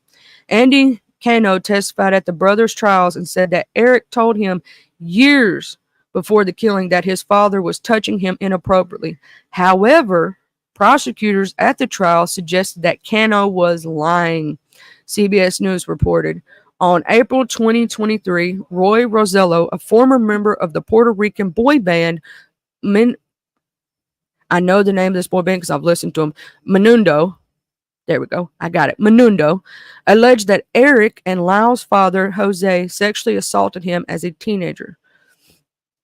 Andy Cano testified at the brothers' trials and said that Eric told him years before the killing that his father was touching him inappropriately. However, prosecutors at the trial suggested that Cano was lying. CBS News reported. On April 2023, Roy Rosello, a former member of the Puerto Rican boy band, I know the name of this boy band because I've listened to him, Menudo, there we go, I got it, Menudo, alleged that Eric and Lyle's father, Jose, sexually assaulted him as a teenager.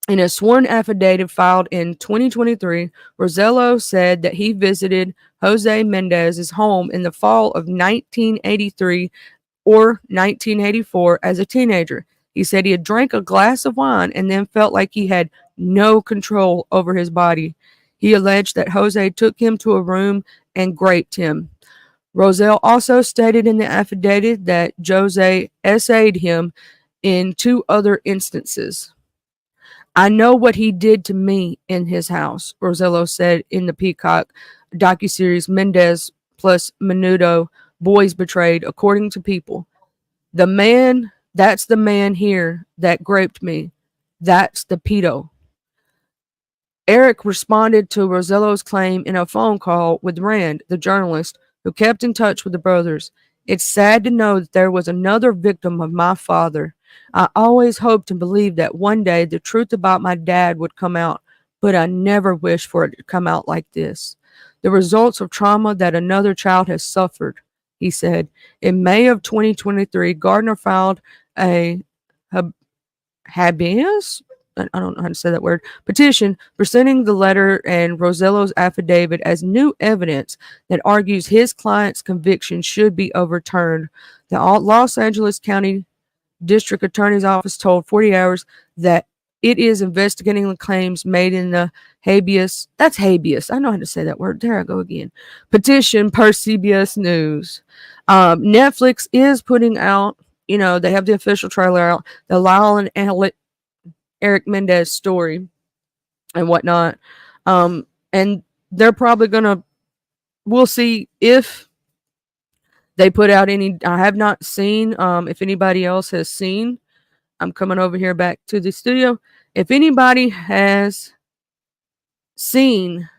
In a sworn affidavit filed in 2023, Rosello said that he visited Jose Menendez's home in the fall of 1983 or 1984 as a teenager. He said he had drank a glass of wine and then felt like he had no control over his body. He alleged that Jose took him to a room and raped him. Roselle also stated in the affidavit that Jose essayed him in 2 other instances. I know what he did to me in his house, Rosello said in the Peacock docuseries Menendez plus Menudo, Boys Betrayed, according to People. That's the man here that raped me. That's the pedo. Eric responded to Rosello's claim in a phone call with Rand, the journalist, who kept in touch with the brothers. It's sad to know that there was another victim of my father. I always hoped and believed that one day the truth about my dad would come out, but I never wished for it to come out like this. The results of trauma that another child has suffered, he said. In May of 2023, Gardner filed a habeas, I don't know how to say that word, petition presenting the letter and Rosello's affidavit as new evidence that argues his client's conviction should be overturned. The Los Angeles County District Attorney's Office told 40 Hours that it is investigating the claims made in the habeas. That's habeas. I know how to say that word. There I go again. Petition per CBS News. Netflix is putting out, they have the official trailer out, the Lyle and Eric Menendez story and whatnot. And they're probably we'll see if They put out any, I have not seen, if anybody else has seen, I'm coming over here back to the studio. If anybody has seen,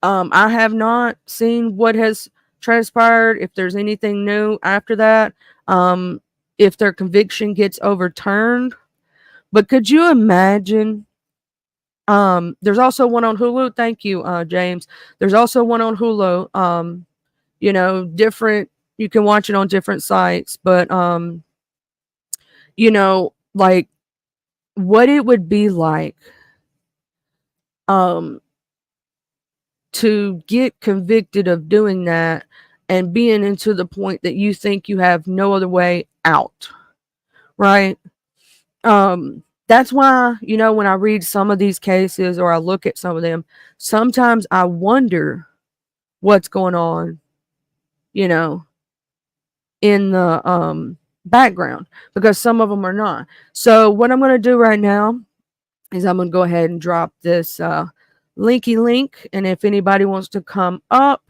I have not seen what has transpired, if there's anything new after that, if their conviction gets overturned. But could you imagine? There's also one on Hulu. Thank you, James. There's also one on Hulu. Different, you can watch it on different sites, but like what it would be like to get convicted of doing that and being into the point that you think you have no other way out, right? That's why, when I read some of these cases or I look at some of them, sometimes I wonder what's going on, in the background, because some of them are not. So what I'm going to do right now is I'm going to go ahead and drop this linky link, and if anybody wants to come up,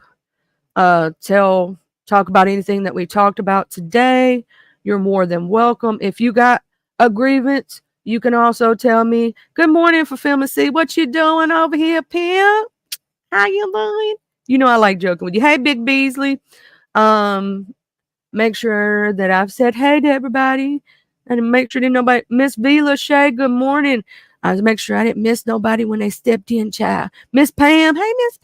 talk about anything that we talked about today, you're more than welcome. If you got a grievance, you can also tell me. Good morning, Fulfillment C. What you doing over here, Pimp? How you doing? I like joking with you. Hey, Big Beasley. Make sure that I've said hey to everybody, and make sure that nobody. Miss Vila Shay, good morning. I was make sure I didn't miss nobody when they stepped in, child. Miss Pam, hey Miss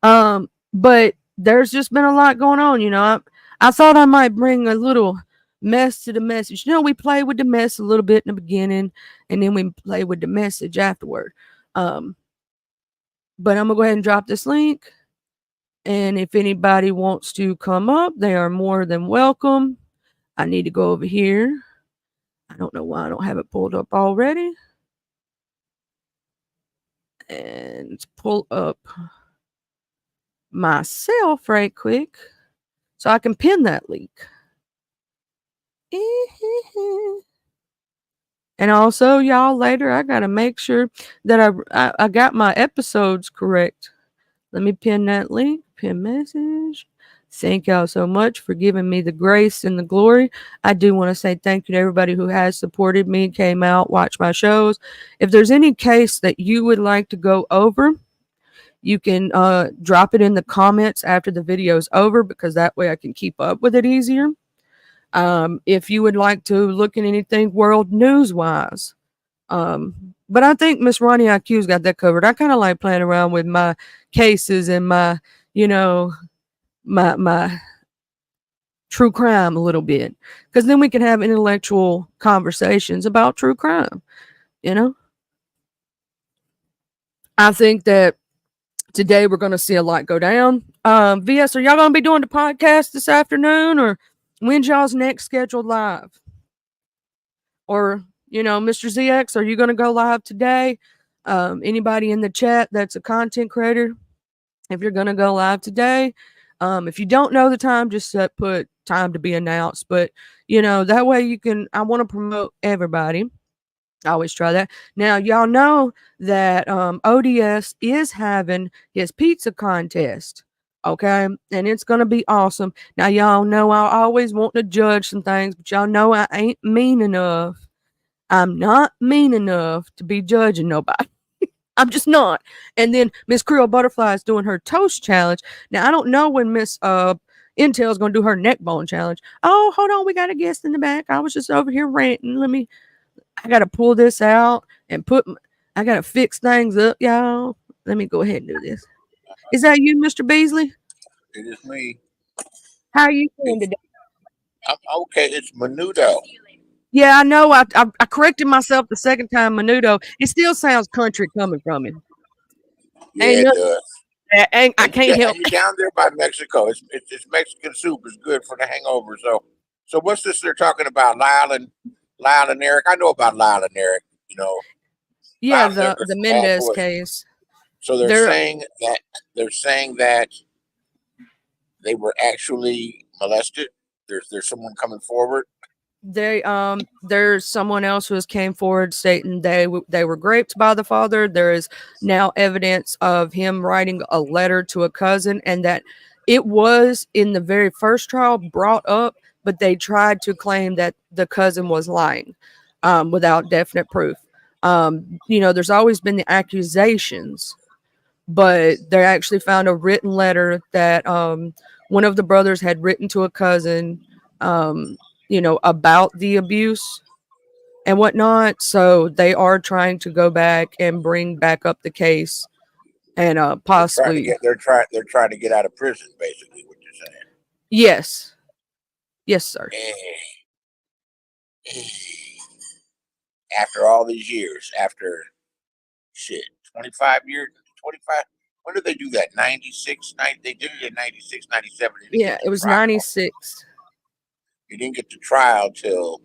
Pam. But there's just been a lot going on. I thought I might bring a little mess to the message. We play with the mess a little bit in the beginning, and then we play with the message afterward. But I'm gonna go ahead and drop this link. And if anybody wants to come up, they are more than welcome. I need to go over here. I don't know why I don't have it pulled up already. And pull up myself right quick so I can pin that link. And also, y'all, later I gotta make sure that I got my episodes correct. Let me pin that link. Pin message. Thank y'all so much for giving me the grace and the glory. I do want to say thank you to everybody who has supported me, came out, watched my shows. If there's any case that you would like to go over, you can drop it in the comments after the video's over, because that way I can keep up with it easier. If you would like to look at anything world news wise, but I think Miss Ronnie IQ's got that covered. I kind of like playing around with my cases and my, my true crime a little bit, because then we can have intellectual conversations about true crime. I think that today we're going to see a lot go down. VS, are y'all going to be doing the podcast this afternoon, or when's y'all's next scheduled live? Or, Mr. ZX, are you going to go live today? Anybody in the chat that's a content creator, if you're going to go live today, if you don't know the time, just put time to be announced. But, that way I want to promote everybody. I always try that. Now, y'all know that ODS is having his pizza contest. Okay. And it's going to be awesome. Now, y'all know I always want to judge some things, but y'all know I ain't mean enough. I'm not mean enough to be judging nobody. I'm just not. And then Miss Creole Butterfly is doing her toast challenge. Now, I don't know when Miss Intel's going to do her neck bone challenge. Oh, hold on. We got a guest in the back. I was just over here ranting. I got to pull this out and I got to fix things up, y'all. Let me go ahead and do this. Is that you, Mr. Beasley? It is me. How are you doing today? I'm okay. It's Menudo. Yeah, I know. I corrected myself the second time, Menudo. It still sounds country coming from him. Yeah, it does. I can't help. You're down there by Mexico. It's Mexican soup. It's good for the hangover. So what's this they're talking about? Lyle and Eric. I know about Lyle and Eric. Yeah, the Menendez case. So they're saying that they were actually molested. There's someone coming forward. There's someone else who has came forward stating they were raped by the father. There is now evidence of him writing a letter to a cousin, and that It was in the very first trial brought up, but they tried to claim that the cousin was lying without definite proof. There's always been the accusations, but they actually found a written letter that one of the brothers had written to a cousin, about the abuse and whatnot. So they are trying to go back and bring back up the case and possibly. They're trying to get out of prison, basically, what you're saying. Yes. Yes, sir. After all these years, after 25 years, 25. When did they do that? 96, 90, they did it in 96, 97. Yeah, it was 96. You didn't get to trial till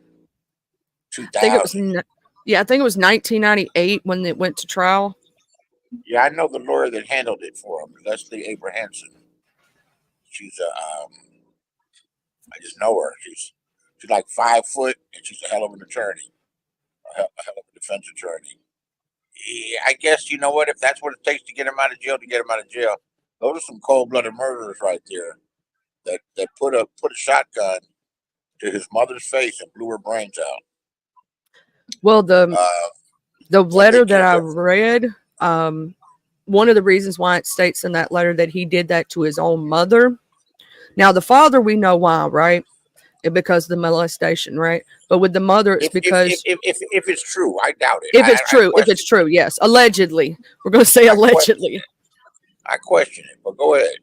2000. I think it was 1998 when it went to trial. Yeah, I know the lawyer that handled it for him, Leslie Abrahamson. She's I just know her. She's like 5 foot, and she's a hell of an attorney, a hell of a defense attorney. Yeah, I guess you know what? If that's what it takes to get him out of jail, to get him out of jail, those are some cold-blooded murderers right there. That put a shotgun to his mother's face and blew her brains out. Well, the letter that I read, one of the reasons why it states in that letter that he did that to his own mother. Now, the father, we know why, right? Because of the molestation, right? But with the mother, it's because if it's true, I doubt it. If it's true, yes, allegedly. We're going to say allegedly. I question it, but go ahead.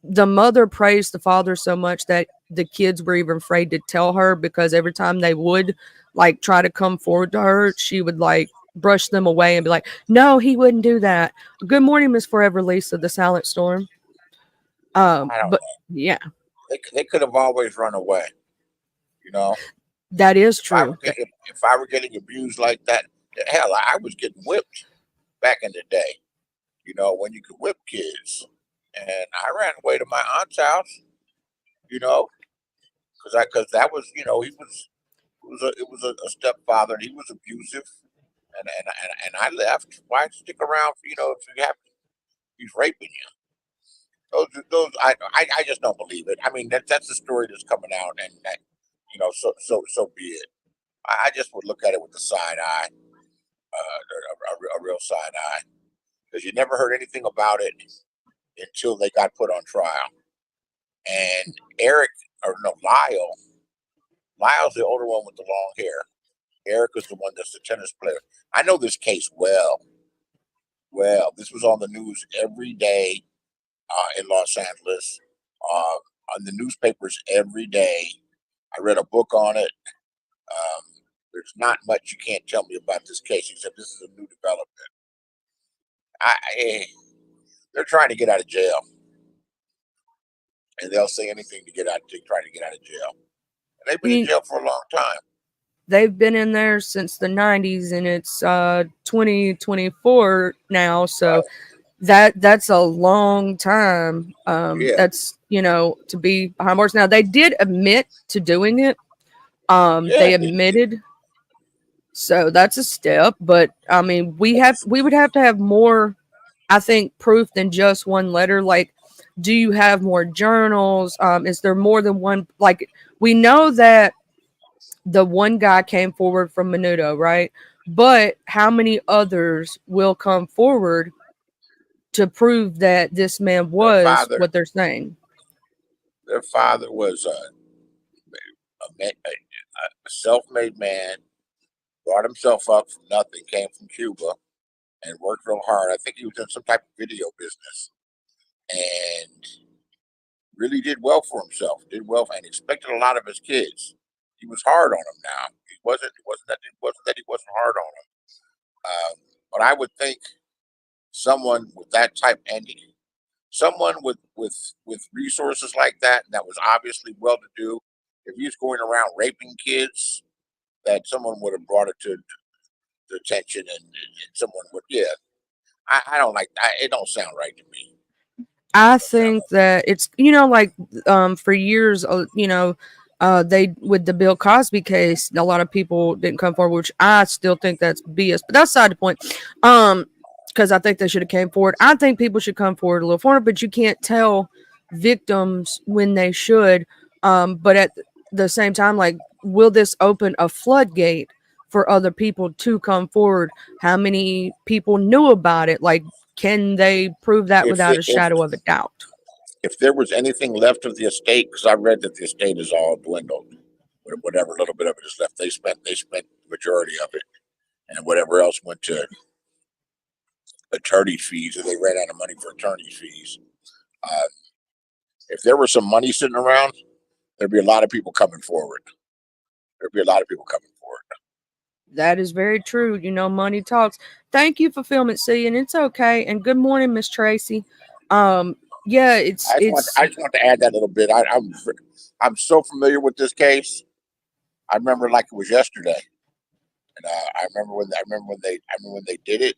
The mother praised the father so much that the kids were even afraid to tell her, because every time they would like try to come forward to her, she would like brush them away and be like, "No, he wouldn't do that." Good morning, Miss Forever Lisa, the Silent Storm. But yeah, they could have always run away. You know, that is true. If I were getting abused like that, hell, I was getting whipped back in the day. You know, when you could whip kids, and I ran away to my aunt's house. You know, because that was, he was it was a stepfather, and he was abusive, and I left. Why stick around? If you have, he's raping you. Those I just don't believe it. I mean, that's the story that's coming out, and that, so be it. I just would look at it with a side eye, a real side eye, because you never heard anything about it until they got put on trial. And Lyle's the older one with the long hair. Eric is the one that's the tennis player. I know this case well. Well, this was on the news every day in Los Angeles, on the newspapers every day. I read a book on it. There's not much you can't tell me about this case, except this is a new development. They're trying to get out of jail, and they'll say anything to try to get out of jail. And they've been in jail for a long time. They've been in there since the 90s, and it's 2024 now, so that's a long time. That's, to be behind bars. Now, they did admit to doing it. They admitted, so that's a step. But I mean, we would have to have more, I think, proof than just one letter. Like, do you have more journals? Is there more than one? Like, we know that the one guy came forward from Menudo, right? But how many others will come forward to prove that this man was what they're saying? Their father was a self-made man, brought himself up from nothing, came from Cuba, and worked real hard. I think he was in some type of video business, and really did well for himself. Did well, and expected a lot of his kids. He was hard on them. Now he wasn't that he wasn't hard on them. But I would think someone with that type ending, someone with resources like that was obviously well to do. If he was going around raping kids, that someone would have brought it to attention, and someone would. Yeah, I don't like. It don't sound right to me. I think that it's for years, they, with the Bill Cosby case, a lot of people didn't come forward, which I still think that's BS. But that's side the point. Because I think they should have came forward. I think people should come forward a little more, but you can't tell victims when they should. But at the same time, like, will this open a floodgate for other people to come forward? How many people knew about it? Like, can they prove that If without it, a shadow of a doubt? if there was anything left of the estate, because I read that the estate is all dwindled, whatever little bit of it is left, they spent the majority of it, and whatever else went to attorney fees, and they ran out of money for attorney fees. Uh, if there was some money sitting around, there'd be a lot of people coming forward. There'd be a lot of people coming forward. That is very true. You know, money talks. Thank you for filming, C, and it's okay. And good morning, Miss Tracy. Yeah, I just want to add that little bit. I'm so familiar with this case. I remember like it was yesterday, and I remember when they did it,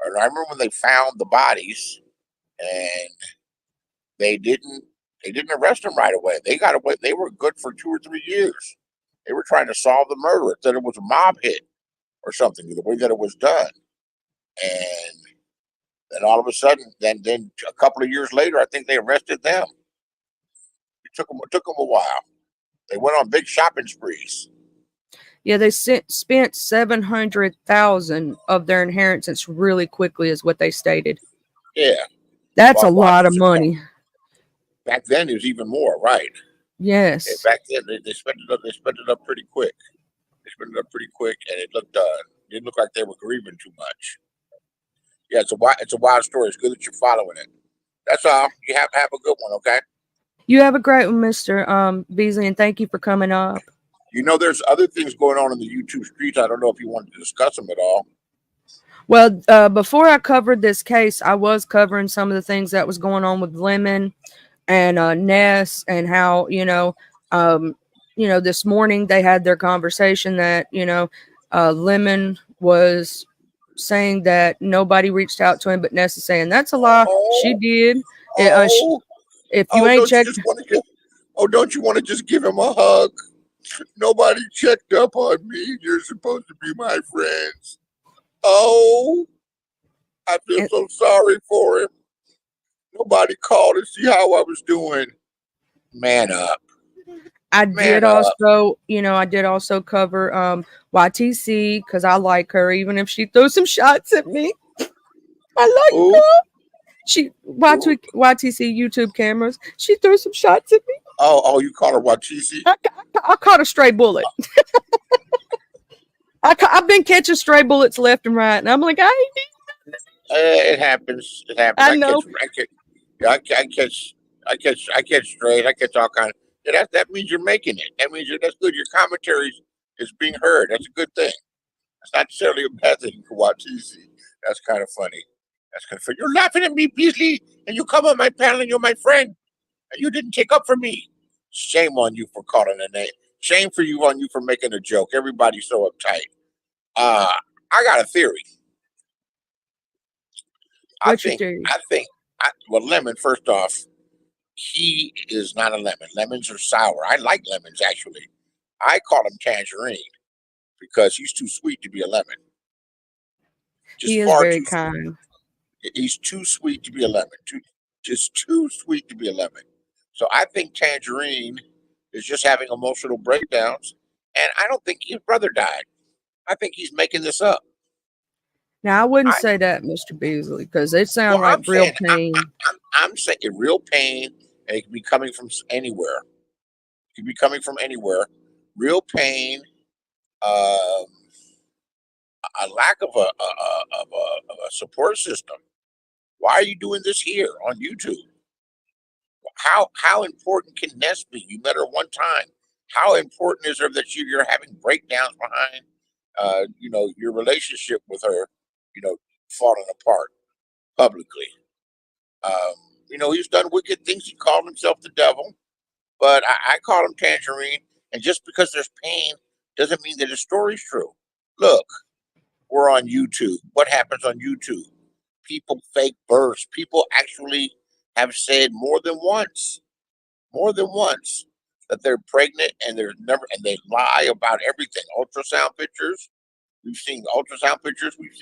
or I remember when they found the bodies, and they didn't they didn't arrest them right away. They got away. They were good for 2 or 3 years. They were trying to solve the murder. It said it was a mob hit or something. The way that it was done, and then all of a sudden, then a couple of years later, I think they arrested them. It took them a while. They went on big shopping sprees. yeah, they spent 700,000 of their inheritance really quickly, is what they stated. Yeah, That's a while lot watching of some. money. Back then, it was even more. Right. Yes. Back then, they spent it up. They spent it up pretty quick. They spent it up pretty quick, and didn't look like they were grieving too much. Yeah, it's a wild story. It's good that you're following it. That's all. You have a good one. Okay. You have a great one, Mr. Beasley, and thank you for coming up. There's other things going on in the YouTube streets. I don't know if you wanted to discuss them at all. Well, before I covered this case, I was covering some of the things that was going on with Lemon and Ness, and how this morning they had their conversation that Lemon was saying that nobody reached out to him, but Ness is saying that's a lie. She Oh, did. oh, If you oh! ain't Don't you checked, just want to give? Oh, don't you want to just give him a hug? Nobody checked up on me. You're supposed to be my friends. Oh, I feel and so sorry for him. Nobody called to see how I was doing. Man up. I Man did up. also cover YTC because I like her, even if she threw some shots at me. I like Ooh, her. She ooh. YTC YouTube cameras. She threw some shots at me. Oh, you call her Wachisi? I caught a stray bullet. I've been catching stray bullets left and right, and I'm like, It happens. It happens. I I catch. know. I catch. Yeah, I catch. I catch straight. I catch all kind of. Yeah, that means you're making it. That means that's good. Your commentary is being heard. That's a good thing. It's not necessarily a bad thing for Watisi. That's kind of funny. That's kind of funny. You're laughing at me, Beasley, and you come on my panel and you're my friend, and you didn't take up for me. Shame on you for calling a name. Shame on you for making a joke. Everybody's so uptight. Uh, I got a theory. I What's your think. theory? Well, Lemon. First off, he is not a lemon. Lemons are sour. I like lemons actually. I call him tangerine because he's too sweet to be a lemon. Just He is far very too sweet. kind. He's too sweet to be a lemon. Just too sweet to be a lemon. So I think Tangerine is just having emotional breakdowns, and I don't think his brother died. I think he's making this up. Now I wouldn't I say that, Mr. Beasley, because it Well, sounds like I'm real saying pain. I'm saying real pain, and it can be coming from anywhere. It can be coming from anywhere. Real pain, um, a lack of a support system. Why are you doing this here on YouTube? How important can Ness be? You met her one time. How important is her that you're having breakdowns behind, your relationship with her, you know, falling apart publicly? Um, he's done wicked things. He called himself the devil, but I call him Tangerine. And just because there's pain doesn't mean that his story's true. Look, we're on YouTube. What happens on YouTube? People fake births. People actually have said more than once that they're pregnant, and they lie about everything. Ultrasound pictures. We've seen ultrasound pictures. We've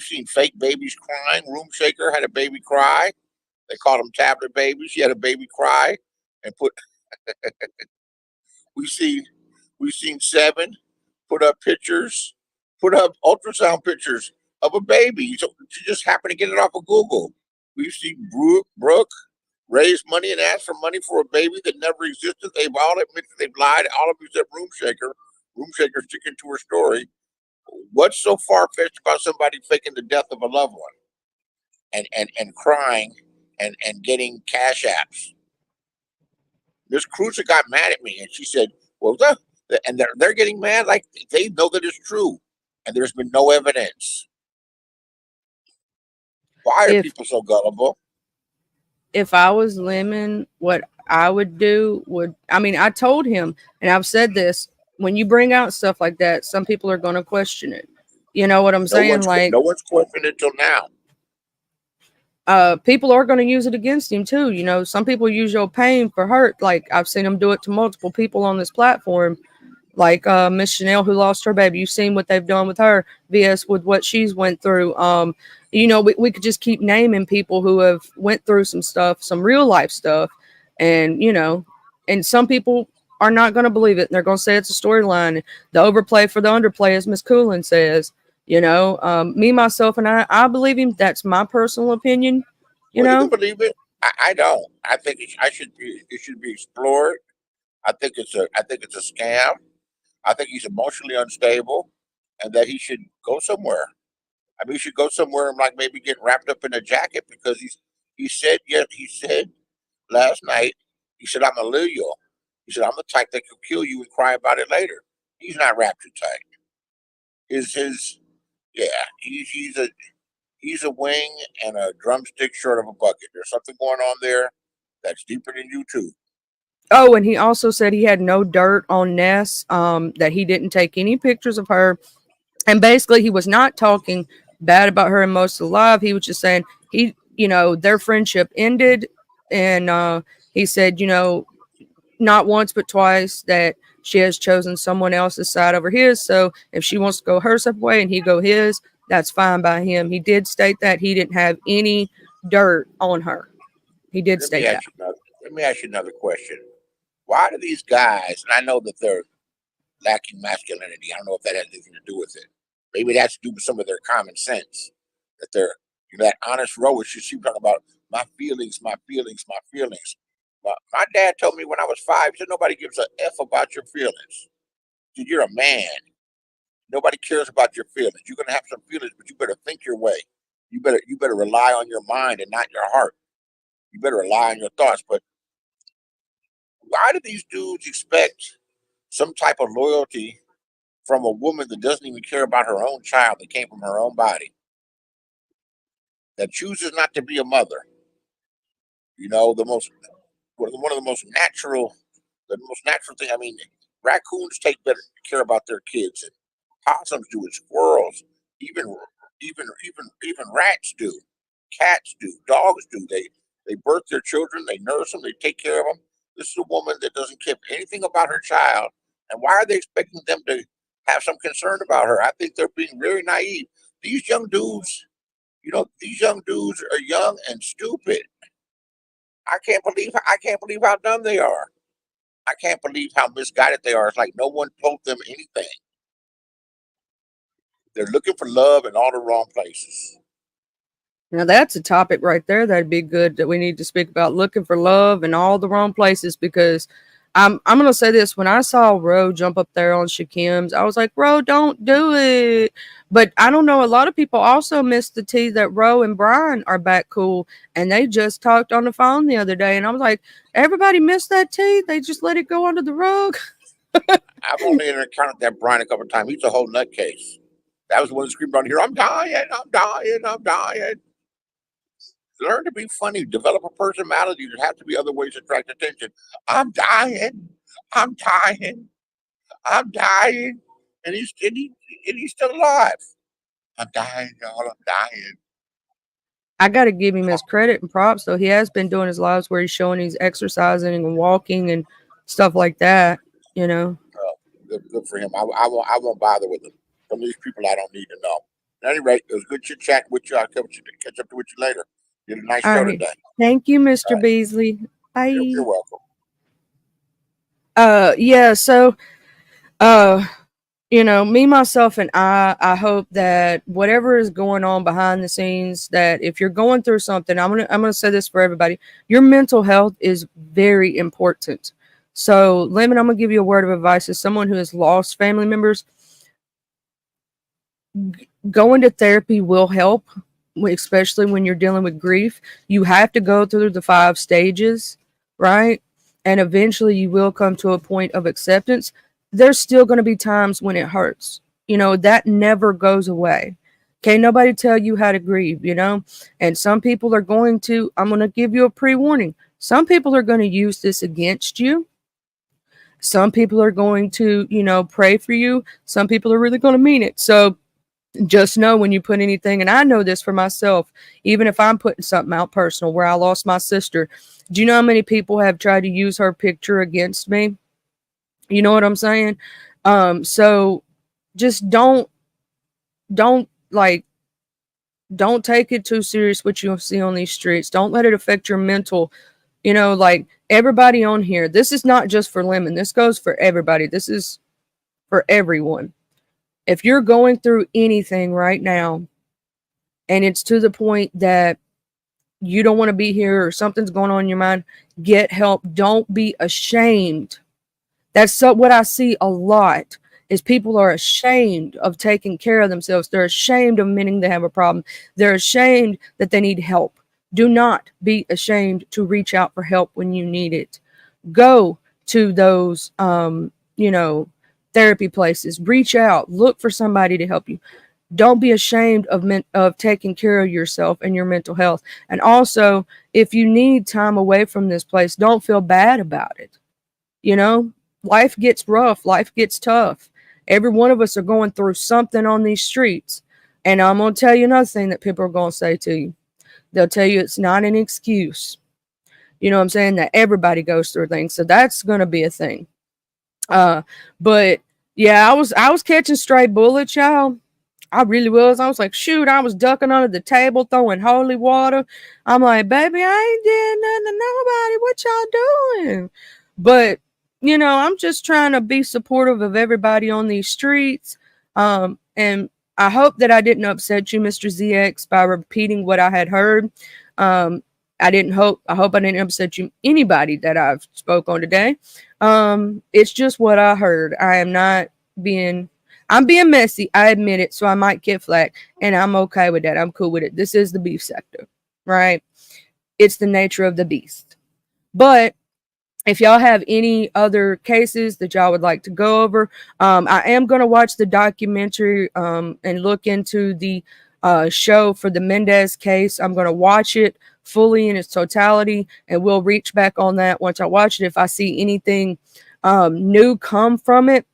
seen fake babies crying. Room Shaker had a baby cry. They called them tablet babies. She had a baby cry and put. We seen we seen Seven put up pictures, put up ultrasound pictures of a baby. So she just happened to get it off of Google. We've seen Brooke raise money and ask for money for a baby that never existed. They've all admitted they've lied. All of you said Room Shaker. Room Shaker sticking to her story. What's so far fetched about somebody faking the death of a loved one and crying and getting cash apps? Miss Cruiser got mad at me and she said, "Well, and they're getting mad like they know that it's true, and there's been no evidence. Why are If people so gullible?" if I was Lemon, what I would do would, I mean, I told him, and I've said this, when you bring out stuff like that, some people are going to question it. You know what I'm saying? Like, No one's questioned it till now. people are going to use it against him too. You know, some people use your pain for hurt. Like, I've seen him do it to multiple people on this platform. Like Miss Chanel, who lost her baby. You've seen what they've done with her, vs with what she's went through. You know, we could just keep naming people who have went through some stuff, some real life stuff, and you know, and some people are not going to believe it. And they're going to say it's a storyline. The overplay for the underplay, as Miss Coolin says. You know, me, myself, and I believe him. That's my personal opinion. You Well, you can know, believe it. I don't. I think I should be. It should be explored. I think it's a scam. I think he's emotionally unstable, and that he should go somewhere. I mean, he should go somewhere and like maybe get wrapped up in a jacket because he said last night, he said, "I'm a Leo." He said, "I'm the type that could kill you and cry about it later." He's not wrapped too tight. His yeah, he's a wing and a drumstick short of a bucket. There's something going on there that's deeper than you too. oh, and he also said he had no dirt on Ness, that he didn't take any pictures of her. And basically, he was not talking bad about her in most of the live. He was just saying you know, their friendship ended. And he said, you know, not once but twice that she has chosen someone else's side over his. So if she wants to go her separate way and he go his, that's fine by him. He did state that he didn't have any dirt on her. He did Let me state that. ask you another. Let me ask you another question. Why do these guys? And I know that they're lacking masculinity. I don't know if that has anything to do with it. Maybe that's due to some of their common sense. That they're that honest roach. You see, talking about my feelings, my feelings, my feelings. My dad told me when I was 5. He said nobody gives a f about your feelings. Dude, you're a man. Nobody cares about your feelings. You're gonna have some feelings, but you better think your way. You better rely on your mind and not your heart. You better rely on your thoughts. But why do these dudes expect some type of loyalty from a woman that doesn't even care about her own child that came from her own body, that chooses not to be a mother? You know, one of the most natural thing. I mean, raccoons take better care about their kids, and possums do, and squirrels, even even rats do, cats do, dogs do. They birth their children, they nurse them, they take care of them. This is a woman that doesn't care anything about her child, and why are they expecting them to have some concern about her? I think they're being very naive. These young dudes, these young dudes are young and stupid. I can't believe how dumb they are. I can't believe how misguided they are. It's like no one told them anything. They're looking for love in all the wrong places. Now that's a topic right there that'd be good that we need to speak about, looking for love in all the wrong places. Because I'm gonna say this: when I saw Ro jump up there on Shakim's, I was like, Ro, don't do it. But I don't know. A lot of people also missed the tea that Ro and Brian are back cool, and they just talked on the phone the other day, and I was like, everybody missed that tea. They just let it go under the rug. I've only encountered that Brian a couple of times. He's a whole nutcase. That was one that screamed on here, "I'm dying, I'm dying, I'm dying." Learn to be funny. Develop a personality. There have to be other ways to attract attention. I'm dying. I'm dying. I'm dying. And he's still alive. I'm dying, y'all. I'm dying. I got to give him his credit and props. So he has been doing his lives where he's showing he's exercising and walking and stuff like that. You know. Good for him. I won't bother with him. Some of these people I don't need to know. At any rate, it was good chit chat with you. I'll catch up with you later. Did a nice All show right. today. Thank you, All Mr. right. Beasley. You're Bye. welcome. Yeah, so uh me, myself, and I hope that whatever is going on behind the scenes, that if you're going through something, I'm gonna say this for everybody: your mental health is very important. So, Lemon, I'm gonna give you a word of advice as someone who has lost family members. Going to therapy will help, especially when you're dealing with grief. You have to go through the 5 stages, right? And eventually you will come to a point of acceptance. There's still going to be times when it hurts. That never goes away. Can't nobody tell you how to grieve. And some people are going to, I'm going to give you a pre warning. Some people are going to use this against you. Some people are going to, pray for you. Some people are really going to mean it. So, just know when you put anything, and I know this for myself, even if I'm putting something out personal where I lost my sister, do you know how many people have tried to use her picture against me? You know what I'm saying? So just don't like don't take it too serious what you see on these streets. Don't let it affect your mental. Like everybody on here, this is not just for Lemon. This goes for everybody. This is for everyone. If you're going through anything right now, and it's to the point that you don't want to be here or something's going on in your mind, get help. Don't be ashamed. That's what I see a lot is people are ashamed of taking care of themselves. They're ashamed of admitting they have a problem. They're ashamed that they need help. Do not be ashamed to reach out for help when you need it. Go to those therapy places. Reach out. Look for somebody to help you. Don't be ashamed of taking care of yourself and your mental health. And also, if you need time away from this place, don't feel bad about it. Life gets rough, life gets tough. Every one of us are going through something on these streets. And I'm going to tell you another thing that people are going to say to you. They'll tell you it's not an excuse. You know what I'm saying? That everybody goes through things. So that's going to be a thing. But yeah, I was catching stray bullets, y'all. I really was. I was like, shoot, I was ducking under the table, throwing holy water. I'm like, baby, I ain't did nothing to nobody. What y'all doing? But, I'm just trying to be supportive of everybody on these streets. And I hope that I didn't upset you, Mr. ZX, by repeating what I had heard. I hope I didn't upset you, anybody that I've spoke on today. It's just what I heard. I'm being messy. I admit it. So I might get flack, and I'm okay with that. I'm cool with it. This is the beef sector, right? It's the nature of the beast. But if y'all have any other cases that y'all would like to go over, I am going to watch the documentary and look into the show for the Menendez case. I'm going to watch it fully in its totality, and we'll reach back on that once I watch it. If I see anything new come from it,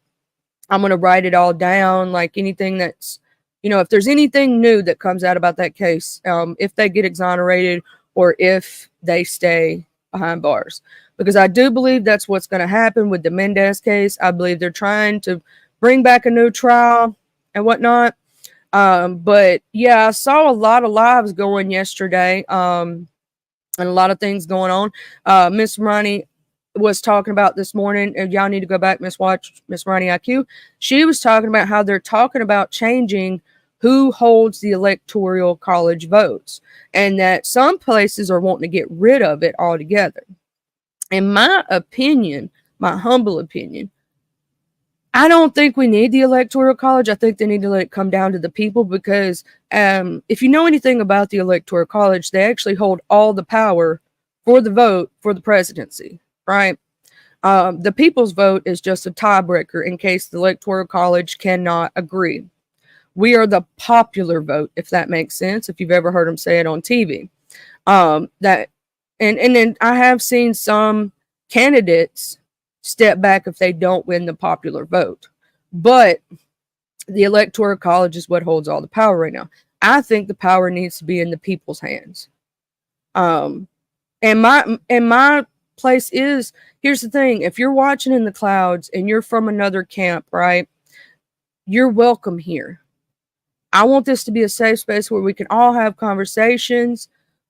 I'm going to write it all down, like anything that's, if there's anything new that comes out about that case, if they get exonerated or if they stay behind bars. Because I do believe that's what's going to happen with the Menendez case. I believe they're trying to bring back a new trial and whatnot. But yeah, I saw a lot of lives going yesterday, and a lot of things going on. Miss Ronnie was talking about this morning, and y'all need to go back, Miss Ronnie IQ. She was talking about how they're talking about changing who holds the electoral college votes, and that some places are wanting to get rid of it altogether. In my opinion, my humble opinion, I don't think we need the electoral college. I think they need to let it come down to the people, because if you know anything about the electoral college, they actually hold all the power for the vote for the presidency, right? The people's vote is just a tiebreaker in case the electoral college cannot agree. We are the popular vote, if that makes sense, if you've ever heard them say it on TV. That and then I have seen some candidates step back if they don't win the popular vote. But the electoral college is what holds all the power right now. I think the power needs to be in the people's hands. And my place is, here's the thing: if you're watching in the clouds and you're from another camp, right, you're welcome here. I want this to be a safe space where we can all have conversations.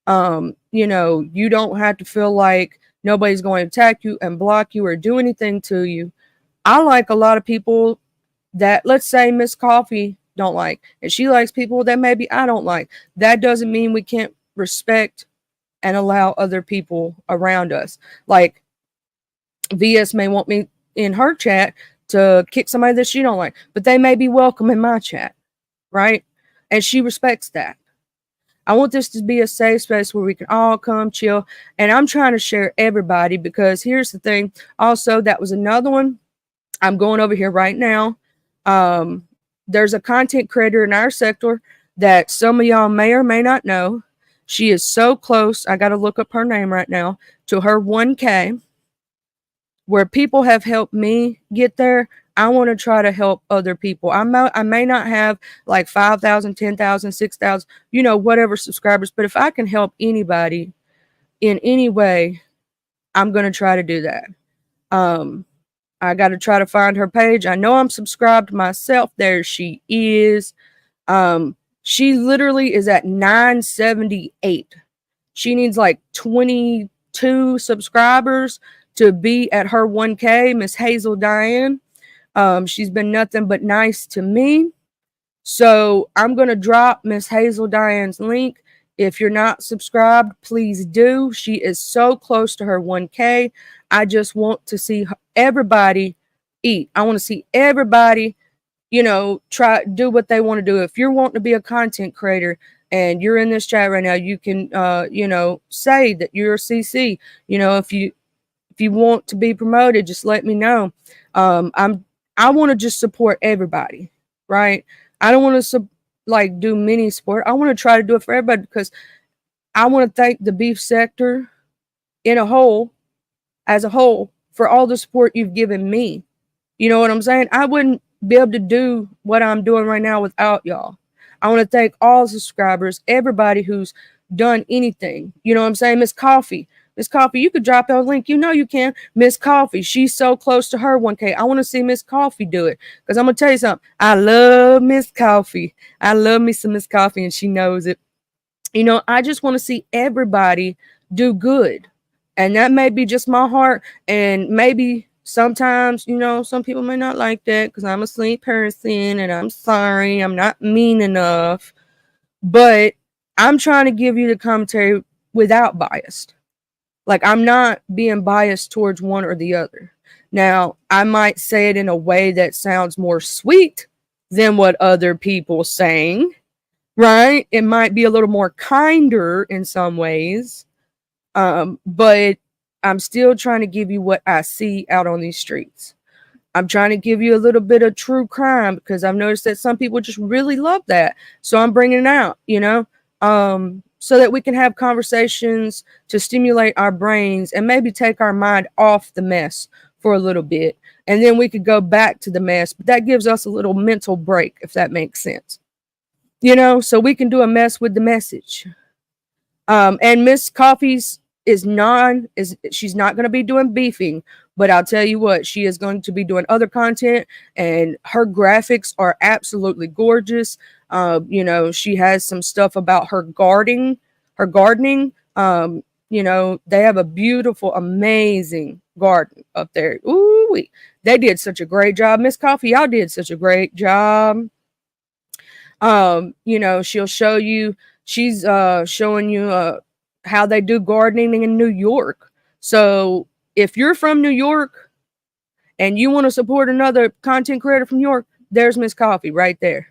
You don't have to feel like nobody's going to attack you and block you or do anything to you. I like a lot of people that, let's say, Miss Coffee don't like, and she likes people that maybe I don't like. That doesn't mean we can't respect and allow other people around us. Like, VS may want me in her chat to kick somebody that she don't like, but they may be welcome in my chat, right? And she respects that. I want this to be a safe space where we can all come chill. And I'm trying to share everybody, because here's the thing. Also, that was another one. I'm going over here right now. There's a content creator in our sector that some of y'all may or may not know. She is so close. I got to look up her name right now, to her 1K. Where people have helped me get there, I want to try to help other people. I may not have like 5,000, 10,000, 6,000, whatever subscribers, but if I can help anybody in any way, I'm going to try to do that. I got to try to find her page. I know I'm subscribed myself. There she is. She literally is at 978. She needs like 22 subscribers to be at her 1K, Miss Hazel Diane. She's been nothing but nice to me. So I'm going to drop Miss Hazel Diane's link. If you're not subscribed, please do. She is so close to her 1K. I just want to see everybody eat. I want to see everybody, try do what they want to do. If you're wanting to be a content creator and you're in this chat right now, you can, say that you're a CC. If you want to be promoted, just let me know. I want to just support everybody, right? I don't want to do mini sport. I want to try to do it for everybody, because I want to thank the beef sector as a whole, for all the support you've given me. You know what I'm saying? I wouldn't be able to do what I'm doing right now without y'all. I want to thank all the subscribers, everybody who's done anything. You know what I'm saying? Miss Coffee, you could drop a link. You can. Miss Coffee, she's so close to her 1K. I want to see Miss Coffee do it, because I'm going to tell you something. I love Miss Coffee. I love me some Miss Coffee, and she knows it. I just want to see everybody do good. And that may be just my heart. And maybe sometimes, some people may not like that, because I'm a sweet person, and I'm sorry, I'm not mean enough. But I'm trying to give you the commentary without bias. Like, I'm not being biased towards one or the other. Now, I might say it in a way that sounds more sweet than what other people saying, right? It might be a little more kinder in some ways. But I'm still trying to give you what I see out on these streets. I'm trying to give you a little bit of true crime, because I've noticed that some people just really love that. So I'm bringing it out, so that we can have conversations to stimulate our brains and maybe take our mind off the mess for a little bit. And then we could go back to the mess. But that gives us a little mental break, if that makes sense. So we can do a mess with the message. And Miss Coffee's she's not going to be doing beefing, but I'll tell you what, she is going to be doing other content, and her graphics are absolutely gorgeous. She has some stuff about her gardening. They have a beautiful, amazing garden up there. Ooh, they did such a great job. Miss Coffee, y'all did such a great job. She'll show you, she's showing you how they do gardening in New York. So if you're from New York and you want to support another content creator from New York, there's Miss Coffee right there.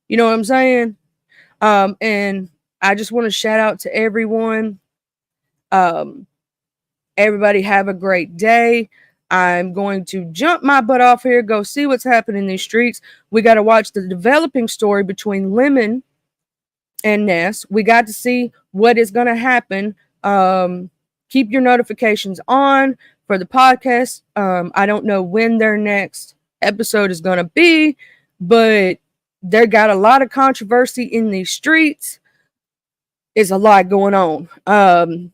You know what I'm saying? And I just want to shout out to everyone. Everybody have a great day. I'm going to jump my butt off here, go see what's happening in these streets. We got to watch the developing story between Lemon and Ness. We got to see what is going to happen. Keep your notifications on for the podcast. I don't know when their next episode is going to be, but they got a lot of controversy in these streets. It's a lot going on.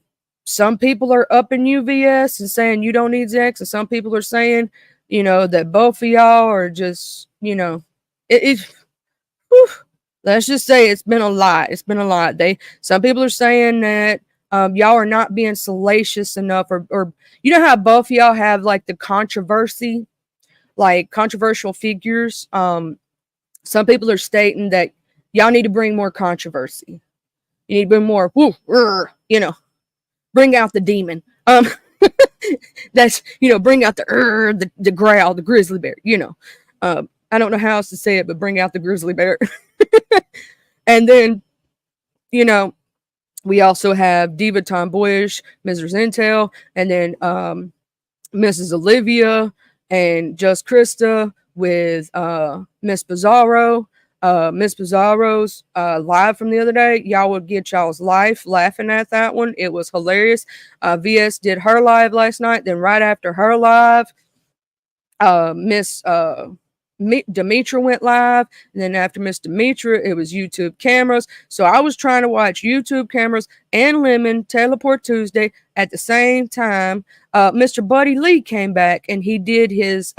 Some people are up in UVS and saying you don't need Zex, and some people are saying, that both of y'all are just, whew, let's just say it's been a lot. It's been a lot. Some people are saying that y'all are not being salacious enough, or you know how both y'all have like the controversy, like controversial figures. Some people are stating that y'all need to bring more controversy. You need to bring more, bring out the demon. That's bring out the growl, the grizzly bear. I don't know how else to say it, but bring out the grizzly bear. And then, we also have Diva Tomboyish, Mrs. Intel, and then Mrs. Olivia and Just Krista with Miss Bizarro. Miss Bizarro's live from the other day. Y'all would get y'all's life laughing at that one. It was hilarious. VS did her live last night. Then right after her live, Miss Demetra went live. And then after Miss Demetra, it was YouTube cameras. So I was trying to watch YouTube cameras and Lemon Teleport Tuesday at the same time. Mr. Buddy Lee came back and he did his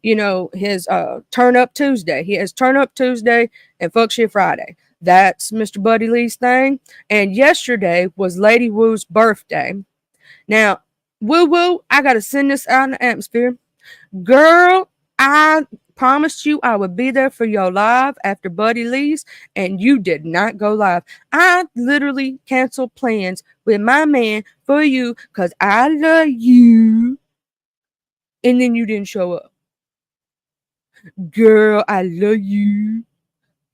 his Turn Up Tuesday. He has Turn Up Tuesday and Fuck Shit Friday. That's Mr. Buddy Lee's thing. And yesterday was Lady Woo's birthday. Now, Woo Woo, I gotta send this out in the atmosphere. Girl, I promised you I would be there for your live after Buddy Lee's, and you did not go live. I literally canceled plans with my man for you because I love you. And then you didn't show up. Girl, I love you.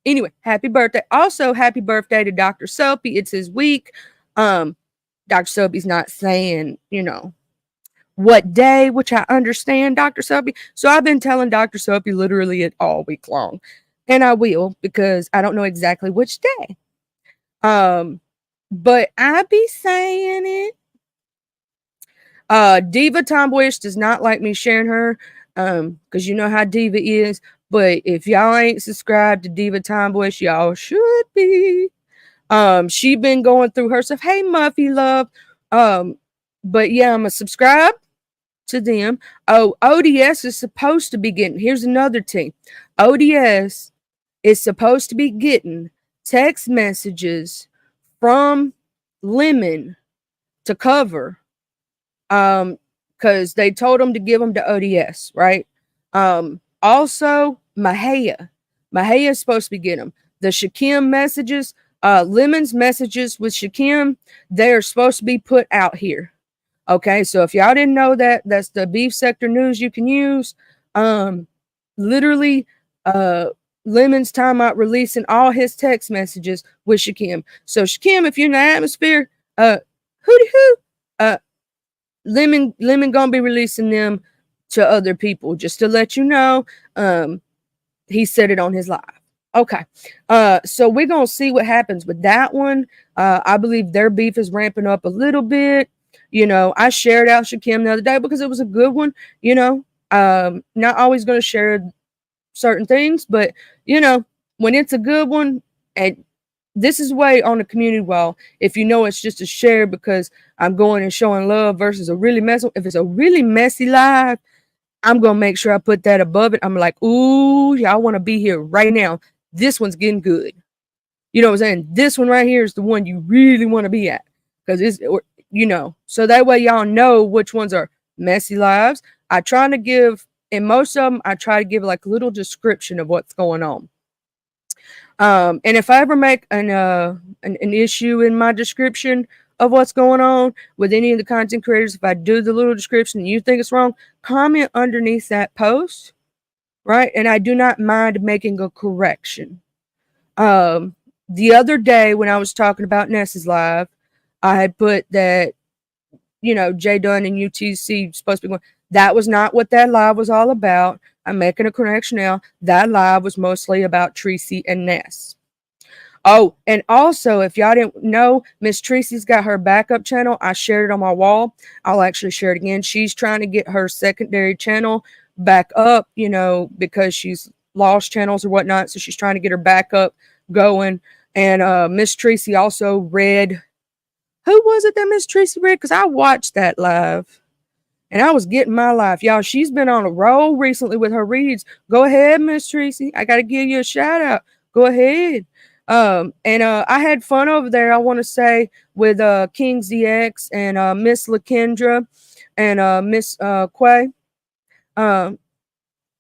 Anyway, happy birthday. Also, happy birthday to Dr. Soapy. It's his week. Dr. Soapy's not saying, what day, which I understand, Dr. Soapy. So I've been telling Dr. Soapy literally it all week long. And I will, because I don't know exactly which day. But I be saying it. Diva Tomboyish does not like me sharing her. Because you know how Diva is. But if y'all ain't subscribed to Diva Tomboyish, y'all should be. She been going through her stuff. Hey, Muffy love. But yeah, I'm gonna subscribe to them. Oh, ODS is supposed to be getting. Here's another thing. ODS is supposed to be getting text messages from Lemon to cover. Because they told them to give them to ODS, right? Also, Mahaya is supposed to be getting them. The Shakim messages, Lemon's messages with Shakim, they're supposed to be put out here. Okay, so if y'all didn't know that, that's the beef sector news you can use. Literally, Lemon's talking about releasing all his text messages with Shakim. So Shakim, if you're in the atmosphere, Lemon gonna be releasing them to other people, just to let you know. He said it on his live. Okay, so we're gonna see what happens with that one. I believe their beef is ramping up a little bit. I shared out Shakim the other day because it was a good one. Not always gonna share certain things, but when it's a good one, and this is way on the community wall. If it's just a share because I'm going and showing love versus a really messy. If it's a really messy live, I'm gonna make sure I put that above it. I'm like, ooh, y'all want to be here right now. This one's getting good. You know what I'm saying? This one right here is the one you really want to be at because it's so that way y'all know which ones are messy lives. I try to give, in most of them, I try to give like a little description of what's going on. And if I ever make an issue in my description of what's going on with any of the content creators, if I do the little description and you think it's wrong, comment underneath that post, right? And I do not mind making a correction. The other day when I was talking about Ness's live, I had put that, Jay Dunn and UTC supposed to be going. That was not what that live was all about. I'm making a correction now. That live was mostly about Tracy and Ness. Oh, and also, if y'all didn't know, Miss Tracy's got her backup channel. I shared it on my wall. I'll actually share it again. She's trying to get her secondary channel back up, because she's lost channels or whatnot. So she's trying to get her backup going. And Miss Tracy also read. Who was it that Miss Tracy read? Because I watched that live. And I was getting my life. Y'all, she's been on a roll recently with her reads. Go ahead, Miss Tracy. I got to give you a shout out. Go ahead. And I had fun over there, I want to say, with King's DX and Miss Lakendra and Miss Quay. Um,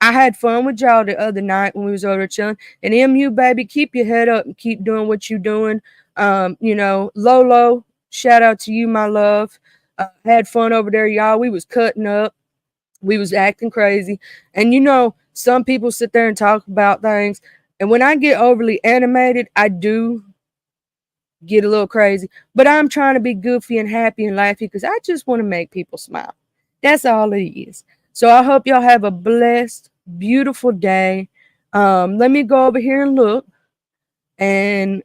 I had fun with y'all the other night when we was over there chilling. And MU, baby, keep your head up and keep doing what you doing. Lolo, shout out to you, my love. Had fun over there, y'all. We was cutting up. We was acting crazy. And some people sit there and talk about things. And when I get overly animated, I do get a little crazy. But I'm trying to be goofy and happy and laughy because I just want to make people smile. That's all it is. So I hope y'all have a blessed, beautiful day. Let me go over here and look. And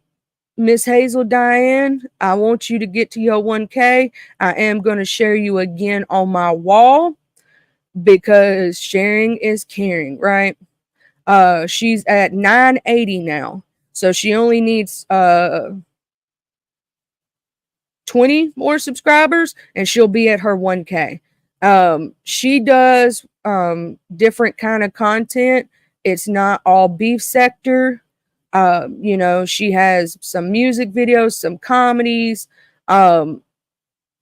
Miss Hazel Diane, I want you to get to your 1K. I am going to share you again on my wall because sharing is caring, right? She's at 980 now. So she only needs 20 more subscribers and she'll be at her 1K. She does different kind of content. It's not all beef sector. She has some music videos, some comedies.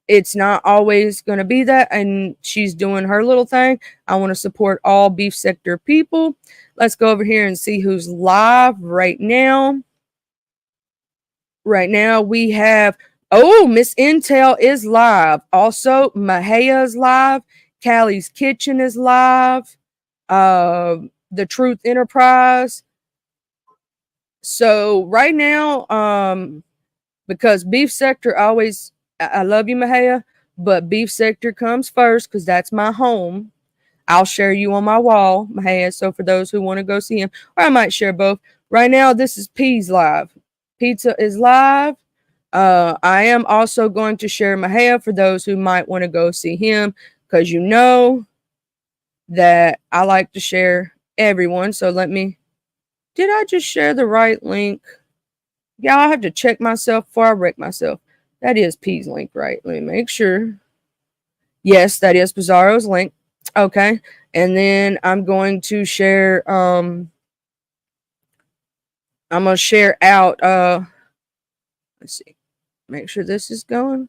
It's not always going to be that, and she's doing her little thing. I want to support all beef sector people. Let's go over here and see who's live right now. Right now we have, Miss Intel is live. Also, Mahia is live. Callie's Kitchen is live. The Truth Enterprise. So right now, because beef sector always, I love you, Mahia, but beef sector comes first because that's my home. I'll share you on my wall, Mahia. So for those who want to go see him, or I might share both. Right now, this is P's live. Pizza is live. I am also going to share Mahia for those who might want to go see him because you know that I like to share everyone. So did I just share the right link? Yeah, I'll have to check myself before I wreck myself. That is P's link, right? Let me make sure. Yes, that is Bizarro's link. Okay. And then I'm going to share I'm gonna share out let's see. Make sure this is going.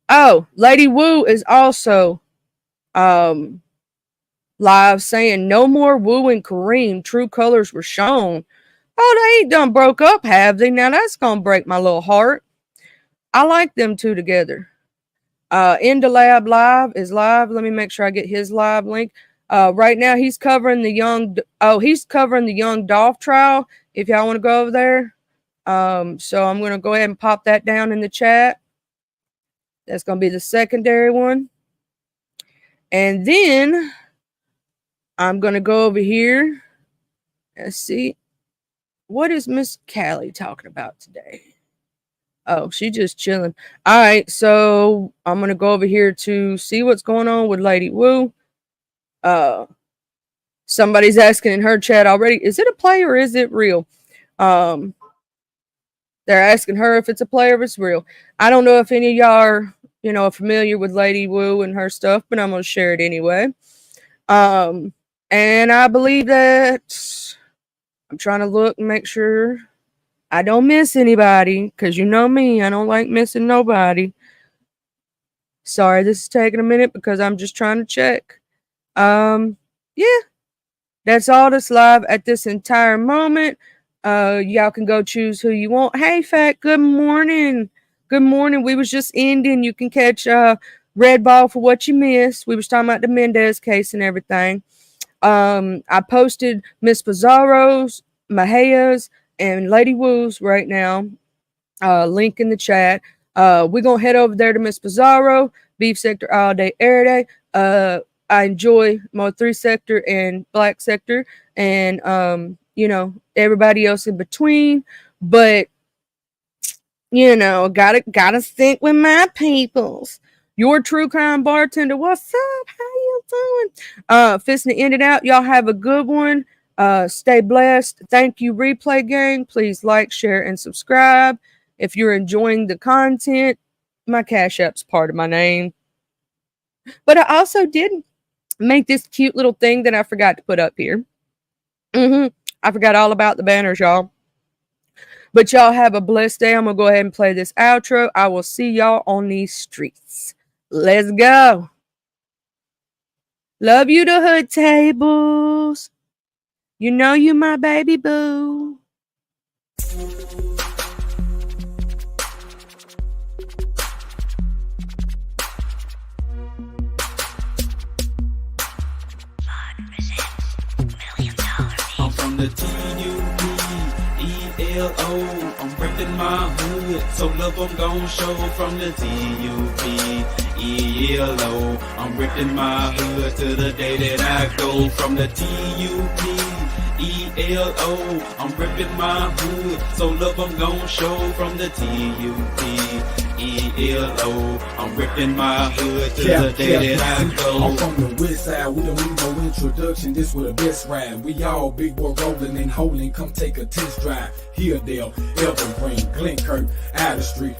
Oh, Lady Wu is also live saying no more Wu and Kareem. True colors were shown. Oh, they ain't done broke up, have they? Now that's gonna break my little heart. I like them two together. Into Lab Live is live. Let me make sure I get his live link. Right now he's covering the young Dolph trial. If y'all want to go over there. So I'm gonna go ahead and pop that down in the chat. That's gonna be the secondary one. And then I'm gonna go over here. Let's see. What is Miss Callie talking about today? Oh, she just chilling. All right, so I'm gonna go over here to see what's going on with Lady Wu. Somebody's asking in her chat already, is it a play or is it real? They're asking her if it's a play or if it's real. I don't know if any of y'all are, familiar with Lady Wu and her stuff, but I'm gonna share it anyway. And I believe that I'm trying to look and make sure I don't miss anybody, because you know me, I don't like missing nobody. Sorry, this is taking a minute because I'm just trying to check. Yeah, that's all that's live at this entire moment. Y'all can go choose who you want. Hey, Fat, good morning. Good morning. We was just ending. You can catch Red Ball for what you missed. We was talking about the Menendez case and everything. I posted Miss Pizarro's, Mahia's, and Lady Wu's right now. Link in the chat. We're gonna head over there to Miss Pizarro, beef sector all day, every day. I enjoy my 3 sector and black sector, and everybody else in between. But gotta think with my peoples. Your true crime bartender. What's up? How you doing? Fisting to end it out. Y'all have a good one. Stay blessed. Thank you, Replay Gang. Please like, share, and subscribe. If you're enjoying the content, my Cash App's part of my name. But I also did make this cute little thing that I forgot to put up here. I forgot all about the banners, y'all. But y'all have a blessed day. I'm going to go ahead and play this outro. I will see y'all on these streets. Let's go. Love you, the hood tables. You know you my baby boo. I'm from the TUPELO. I'm reppin' my hood, so love I'm gon' show from the TUPELO. I'm reppin' my hood to the day that I go from the TUPELO. I'm reppin' my hood, so love I'm gon' show from the TUPELO. I'm reppin' my hood to the day that I go. I'm from the west side, we don't need no introduction, this was the best ride. We all big boy rolling and holding, come take a test drive. Hilldale, Evergreen, Glenkirk, Outer Street.